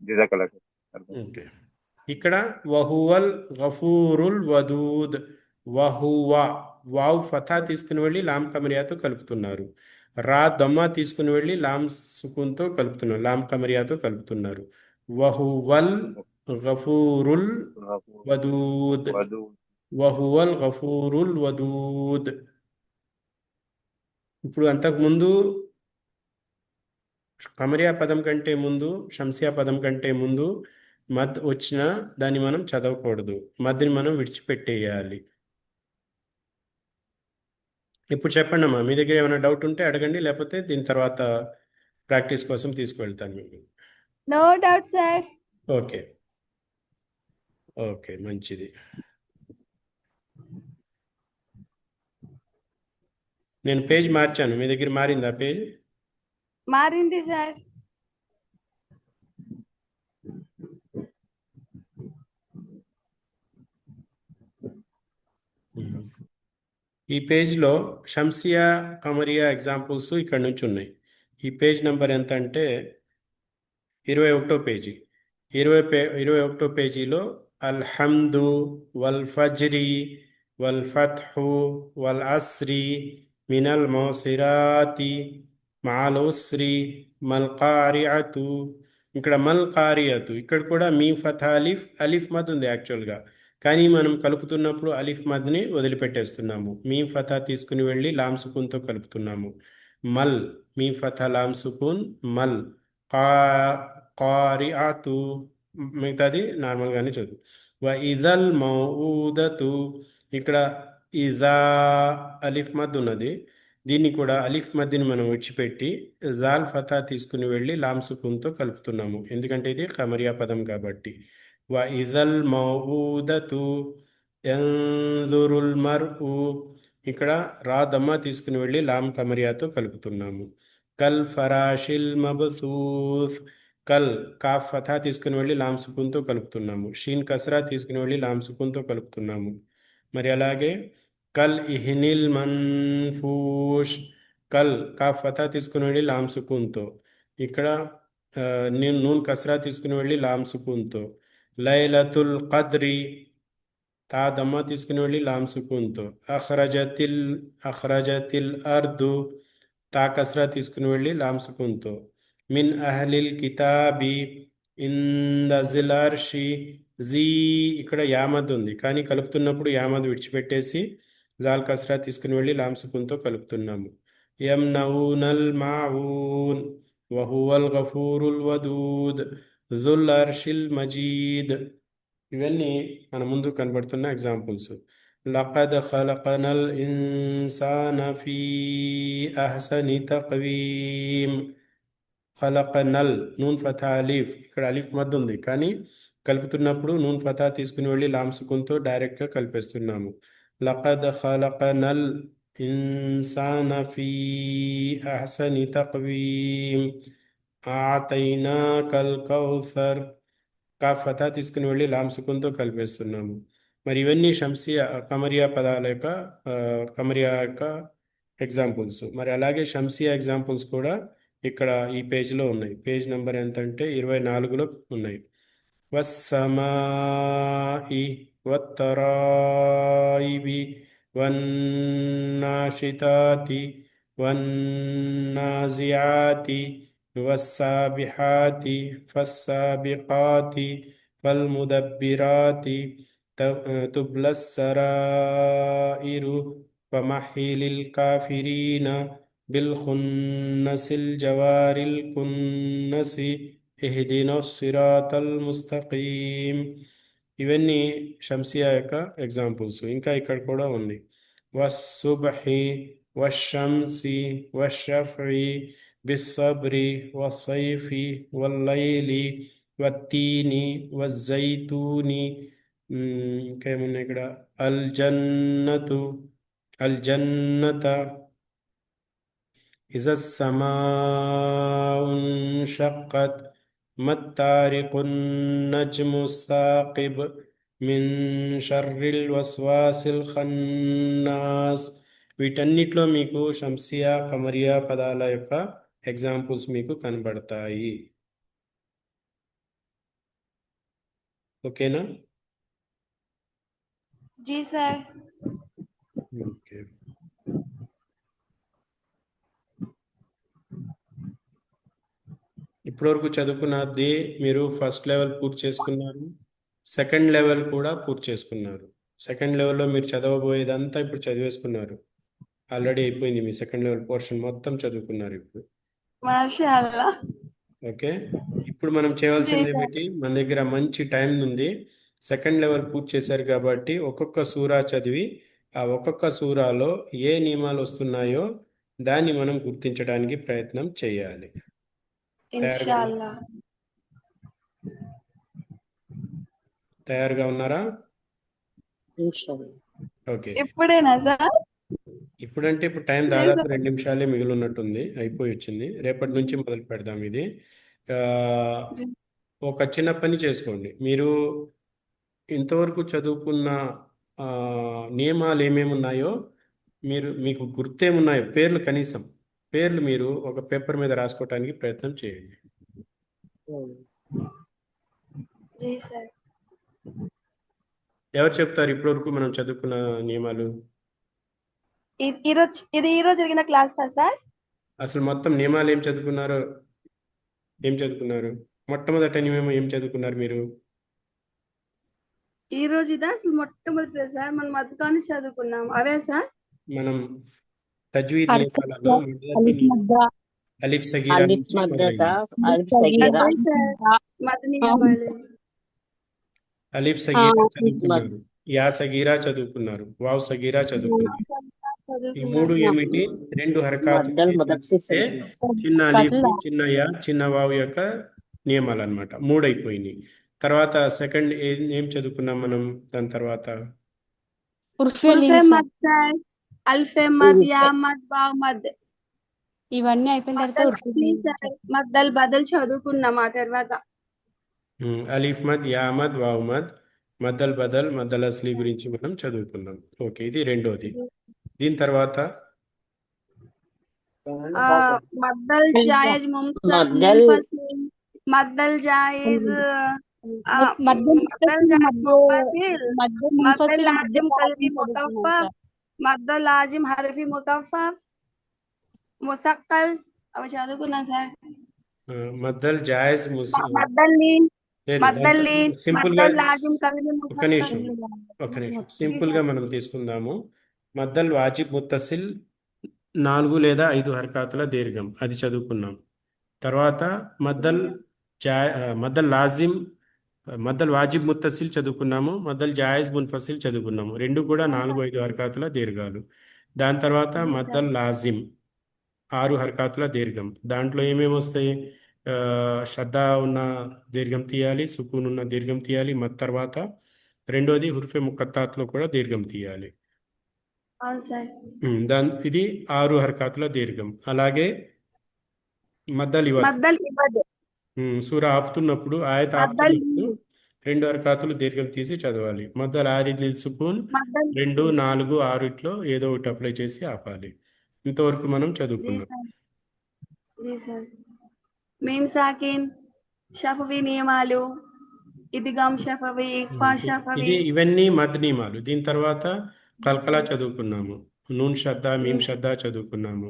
జజాకల్లా సార్. అర్థం. ఓకే. ఇక్కడ వహువల్ గఫూరుల్ వదూద్. వహువ వావ్ ఫథా తీసుకుని వెళ్ళి లామ్ కమరియాతో కలుపుతున్నారు. రా దమ్మా తీసుకుని వెళ్ళి లామ్ సుకున్తో కలుపుతున్నారు, లామ్ కమరియాతో కలుపుతున్నారు. వహువల్ గఫూరుల్ వదూద్. వధు. వహువల్ గఫూరుల్ వదూద్. ఇప్పుడు అంతకుముందు కమరియా పదం కంటే ముందు, షంసియా పదం కంటే ముందు మద్ వచ్చినా దాన్ని మనం చదవకూడదు, మద్ని మనం విడిచిపెట్టేయాలి. ఇప్పుడు చెప్పండి అమ్మా, మీ దగ్గర ఏమైనా డౌట్ ఉంటే అడగండి, లేకపోతే దీని తర్వాత ప్రాక్టీస్ కోసం తీసుకువెళ్తాను మీకు. No doubt sir. Okay okay, మంచిది. నేను పేజ్ మార్చాను, మీ దగ్గర మారిందా పేజ్? మారింది సార్. ఈ పేజ్లో షంసియా కమరియా ఎగ్జాంపుల్స్ ఇక్కడ నుంచి ఉన్నాయి. ఈ పేజ్ నెంబర్ ఎంత అంటే 21వ పేజీ. 21వ పేజీలో అల్హమ్దు వల్ ఫజ్రి వల్ ఫత్హు వల్ అస్రి మినల్ మౌసిరాతి మఅల్ ఉస్రి మల్ కారిఅతు. ఇక్కడ మల్ కారియతు, ఇక్కడ కూడా మీమ్ ఫథా అలిఫ్, అలిఫ్ మద్ ఉంది యాక్చువల్గా, కానీ మనం కలుపుతున్నప్పుడు అలిఫ్ మద్ని వదిలిపెట్టేస్తున్నాము. మీమ్ ఫథా తీసుకుని వెళ్ళి లామ్ సుకూన్తో కలుపుతున్నాము. మల్ మీమ్ ఫథా లామ్ సుకూన్ మల్. కారిఅతు మిగతాది నార్మల్గానే చదువు. వ ఇదల్ మౌఊదతు, ఇక్కడ ఇజా అలిఫ్ మద్ ఉన్నది, దీన్ని కూడా అలిఫ్ మద్ని మనం విడిచిపెట్టి జాల్ ఫతా తీసుకుని వెళ్ళి లామ్ సుకూన్తో కలుపుతున్నాము, ఎందుకంటే ఇది ఖమరియా పదం కాబట్టి. వ ఇజల్ మౌఊదతు యంజురుల్ మర్ఉ, ఇక్కడ రా దమ్మా తీసుకుని వెళ్ళి లామ్ కమరియాతో కలుపుతున్నాము. కల్ ఫరాషిల్ మబసూస్, కల్ కాఫ్ ఫథా తీసుకుని వెళ్ళి లామ్ సుకూన్తో కలుపుతున్నాము. షీన్ కసరా తీసుకుని వెళ్ళి లామ్ సుకూన్తో కలుపుతున్నాము. మరి అలాగే కల్ ఇహ్నిల్ మన్ఫూష్, కల్ కాఫ్ ఫథా తీసుకుని వెళ్ళి లామ్ సుకూన్తో, ఇక్కడ నూన్ కసరా తీసుకుని వెళ్ళి లామ్ సుకూన్తో. లైలతుల్ ఖద్రి తా దమ్మా తీసుకుని వెళ్ళి లామ్ సుకూన్తో. అఖ్రజతిల్ అర్దు తా కసరా తీసుకుని వెళ్ళి లామ్ సుకూన్తో. మిన్ అహ్లిల్ కితాబి ఇందజిల్ అర్షి, జీ ఇక్కడ యామద్ ఉంది, కానీ కలుపుతున్నప్పుడు యామద్ విడిచిపెట్టేసి జాల్ కసరా తీసుకుని వెళ్ళి లామ్ సుకూన్తో కలుపుతున్నాము. యమ్నఊనల్ మాఊన్ వహువల్ గఫూరుల్ వదూద్ జుల్ అర్షిల్ మజీద్. ఇవన్నీ మన ముందు కనబడుతున్న ఎగ్జాంపుల్స్. లఖద్ ఖలఖనల్ ఇన్సాన ఫీ అహ్సని తక్వీమ్. ఖలఖనల్ నూన్ ఫథా అలీఫ్, ఇక్కడ అలీఫ్ మద్ ఉంది, కానీ కలుపుతున్నప్పుడు నూన్ ఫథా తీసుకుని వెళ్ళి లామ్ సుకూన్తో డైరెక్ట్గా కలిపేస్తున్నాము. లఖద్ ఖలఖనల్ ఇన్సాన ఫీ అహ్సని తక్వీమ్ ఆతైనాకల్ కౌసర్, కాఫ్ ఫథా తీసుకుని వెళ్ళి లామ్ సుకూన్తో కలిపేస్తున్నాము. మరి ఇవన్నీ షంసియా కమరియా పదాల యొక్క కమరియా యొక్క ఎగ్జాంపుల్స్. మరి అలాగే షంసియా ఎగ్జాంపుల్స్ కూడా ఇక్కడ ఈ పేజ్లో ఉన్నాయి. పేజ్ నెంబర్ ఎంత అంటే 24లో ఉన్నాయి. వస్సమాఇ వత్తరాయిబి వన్నాషితాతి వన్నాజియాతి వస్సాబిహాతి ఫస్సాబికాతి ఫల్ముదబ్బిరాతి తుబ్లస్సరాయిరు ومحيل الكافرين بالخنس الجوار الكنس اهدنا الصراط المستقيم. ఇవన్నీ షంసియా యొక్క ఎగ్జాంపుల్స్. ఇంకా ఇక్కడ కూడా ఉంది. వస్సుబ్హి వషంసి వషఫి బిస్సబ్రి వసైఫి వల్లైలి వత్తీని వజైతూని. ఇంకా ఏమున్నాయి ఇక్కడ? అల్ జన్నత ఇజా సమాఉన్ షక్కత్ మత్తారికున్ నజ్ము సాకిబ్ మిన్ షర్రిల్ వస్వాసిల్ ఖన్నాస్. వీటన్నిటిలో మీకు షంసియా కమరియా పదాల యొక్క ఎగ్జాంపుల్స్ మీకు కనబడతాయి. ఓకేనా? जी सर। ఓకే. ఇప్పటివరకు చదువుకున్నది మీరు ఫస్ట్ లెవెల్ పూర్తి చేసుకున్నారు, సెకండ్ లెవెల్ కూడా పూర్తి చేసుకున్నారు. సెకండ్ లెవెల్లో మీరు చదవబోయేదంతా ఇప్పుడు చదివేసుకున్నారు. ఆల్రెడీ అయిపోయింది మీ సెకండ్ లెవెల్ పోర్షన్ మొత్తం చదువుకున్నారు ఇప్పుడు. माशाल्लाह। ఓకే. ఇప్పుడు మనం जी చేయవలసింది सर। ఏమిటి? మన దగ్గర మంచి టైం ఉంది. సెకండ్ లెవెల్ పూర్తి చేశారు కాబట్టి ఒక్కొక్క సూరా చదివి ఆ ఒక్కొక్క సూరాలో ఏ నియమాలు వస్తున్నాయో దాన్ని మనం గుర్తించడానికి ప్రయత్నం చేయాలి. इंशाल्लाह। తయారుగా ఉన్నారా? ఇన్షాల్లా. ఓకే. ఇప్పుడేనా సార్? ఇప్పుడంటే ఇప్పుడు టైం जी దాదాపు सर। 2 నిమిషాలే మిగిలి ఉన్నట్టుంది, అయిపోయి వచ్చింది. రేపటి నుంచి మొదలు పెడదాం ఇది. ఆ, जी ఒక చిన్న పని చేసుకోండి. మీరు ఇంతవరకు చదువుకున్న ఆ, నియమాలు ఏమేమి ఉన్నాయో మీకు గుర్తేమున్నాయో కనీసం పేర్లు మీరు ఒక పేపర్ మీద రాసుకోవటానికి ప్రయత్నం చేయండి. जी सर। ఎవరు చెప్తారు ఇప్పటివరకు మనం చదువుకున్న నియమాలు? ఇది ఈ రోజు జరిగిన క్లాస్ సార్? అసలు మొత్తం నియమాలు ఏం చదువుకున్నారు? మొట్టమొదటి నియమం ఏం చదువుకున్నారు మీరు? ఈ రోజు ఇదా అసలు మొట్టమొదటి సార్? మనం మద్కాన్ని చదువుకున్నాం అవే సార్? మనం తజ్వీద్ హర్కత్ నియమాలలో మొదటి అలిఫ్ నియమం మద్ద అలిఫ్ సగీరా అలిఫ్ నుంచి మద్దత మొదలైంది. అలిఫ్ సగీరా అదే సార్ మదనీ నియమాలు. అలిఫ్ సగీరా మద్ చదువుకున్నారు, యా సగీరా చదువుకున్నారు, వావ్ సగీరా చదువుకున్నారు. ఈ మూడు చదువుకున్నాం. ఏమిటి? 2 హరకాతులు మద్దల్ ముదక్సిర్ అంటే చదువుకున్నాం. చిన్న అలీఫ్ కట్ల చిన్న యా చిన్న వావ్ యొక్క నియమాలు అన్నమాట. 3 అయిపోయినాయి. తర్వాత సెకండ్ ఏం చదువుకున్నాం మనం? దాని తర్వాత ఉర్ఫే ఉల్ఫే లిన్సా మద్ సార్, అల్ఫే మద్, యా మద్, వావ్ మద్, ఇవన్నీ అయిపోయిన తర్వాత మద్దల్ ఉర్ఫే అస్లీ సార్, మద్దల్ బదల్ చదువుకున్నాం ఆ తర్వాత. అలీఫ్ మద్, యా మద్, వావ్ మద్, మద్దల్ బదల్, మద్దల్ అస్లీ గురించి మనం చదువుకున్నాం. ఓకే, ఇది రెండోది. దీని తర్వాత మద్దల్ జాయిజ్ మద్దల్ ముంఫసిల్, మద్దల్ జాయిజ్ మధ్య మద్దల్ జాయిజ్ ముంఫసిల్, మధ్య మద్దల్ ముంఫసిల్ లాజిమ్ కల్బీ చదువుకున్నాం ముకఫఫ్, మద్దల్ లాజిమ్ హర్ఫీ ముకఫఫ్, ముసక్కల్ అవి చదువుకున్నాం సార్. మద్దల్ జాయిజ్ మద్దల్ లీన్, లేదు, మద్దల్ లీన్, సింపుల్గా మద్దల్ లాజిమ్ కల్బీ ఒక నిమిషం ముసక్కల్. సింపుల్గా మనం తీసుకుందాము. మద్దల్ వాజిబ్ ముత్తసిల్ 4 లేదా 5 హర్కాతుల దీర్ఘం, అది చదువుకున్నాం. తర్వాత మద్దల్ లాజిమ్ మద్దల్ వాజిబ్ ముత్తసిల్ చదువుకున్నాము, మద్దల్ జాయిజ్ మున్ఫసిల్ చదువుకున్నాము. రెండు కూడా 4-5 హర్కాతుల దీర్ఘాలు. దాని తర్వాత మద్దల్ లాజిమ్ 6 హర్కాతుల దీర్ఘం. దాంట్లో ఏమేమి వస్తాయి? శ్రద్ధ ఉన్న దీర్ఘం తీయాలి, సుకూన్ ఉన్న దీర్ఘం తీయాలి. తర్వాత రెండోది హుర్ఫే ముకత్తాత్లో కూడా దీర్ఘం తీయాలి. అవును సార్. ఇది 6 హర్కాతుల దీర్ఘం. అలాగే మద్దల్ ఇవద్, మద్దల్ ఇవద్, సూర ఆపుతున్నప్పుడు ఆయత మద్దల్ ఆపుతున్నప్పుడు 2 హర్కాతులు దీర్ఘం తీసి చదవాలి. మద్దల్ ఆరిదిల్ సుకూన్ మద్దల్ 2, 4, 6 ఇట్లో ఏదో ఒకటి అప్లై చేసి ఆపాలి. ఇంతవరకు మనం जी చదువుకున్నాం. सर। जी सर। మీమ్ సాకిన్, షఫవీ నియమాలు, ఇద్గామ్ షఫవీ, ఇఖ్ఫా షఫవీ. ఇవన్నీ మద్ నియమాలు. దీని తర్వాత కల్కలా చదువుకున్నాము, నూన్ శ్రద్ధ, మీమ్ శ్రద్ధ చదువుకున్నాము.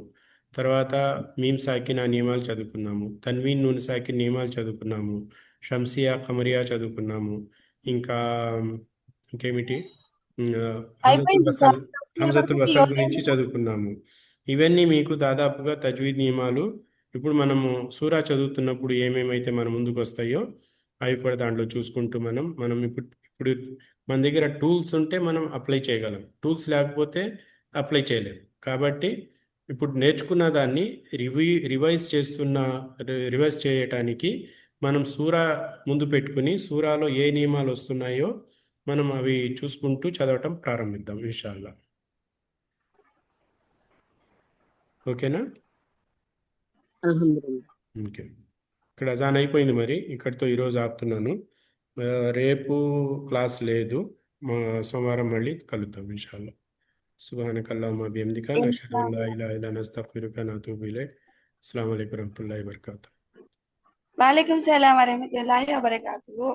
తర్వాత మీమ్ సాకిన్ ఆ నియమాలు చదువుకున్నాము. తన్వీన్ నూన్ సాకిన్ నియమాలు చదువుకున్నాము. షంసియా కమరియా చదువుకున్నాము. ఇంకేమిటి? హంజతుల్ అయిపోయింది వసల్, సార్. హంజతుల్ వసల్ గురించి చదువుకున్నాము. ఇవన్నీ మీకు దాదాపుగా తజ్వీద్ నియమాలు. ఇప్పుడు మనము సూరా చదువుతున్నప్పుడు ఏమేమైతే మన ముందుకు వస్తాయో అవి కూడా దాంట్లో చూసుకుంటూ మనం ఇప్పుడు మన దగ్గర టూల్స్ ఉంటే మనం అప్లై చేయగలం. టూల్స్ లేకపోతే అప్లై చేయలేం. కాబట్టి ఇప్పుడు నేర్చుకున్న దాన్ని రివైజ్ చేయటానికి మనం సూరా ముందు పెట్టుకుని సూరాలో ఏ నియమాలు వస్తున్నాయో మనం అవి చూసుకుంటూ చదవటం ప్రారంభిద్దాం ఇన్షాల్లా. ఓకేనా? అల్హమ్దులిల్లా. ఓకే. ఇక్కడ అజాన్ అయిపోయింది. మరి ఇక్కడితో ఈరోజు ఆపుతున్నాను. రేపు క్లాస్ లేదు. సోమవారం మళ్ళీ కలుద్దాం ఇన్షాల్లా. సుబ్హానకల్లాహుమ్మ బిహమ్దిక నషహదు అన్ లా ఇలాహా ఇల్లా అంత అస్తగ్ఫిరుక వ అతూబు ఇలైక్. అస్సలాము అలైకుం వరహ్మతుల్లాహి వబరకాతుహు. వాలేకుం సలాం వరహమతుల్లాహి వబరకాతుహు.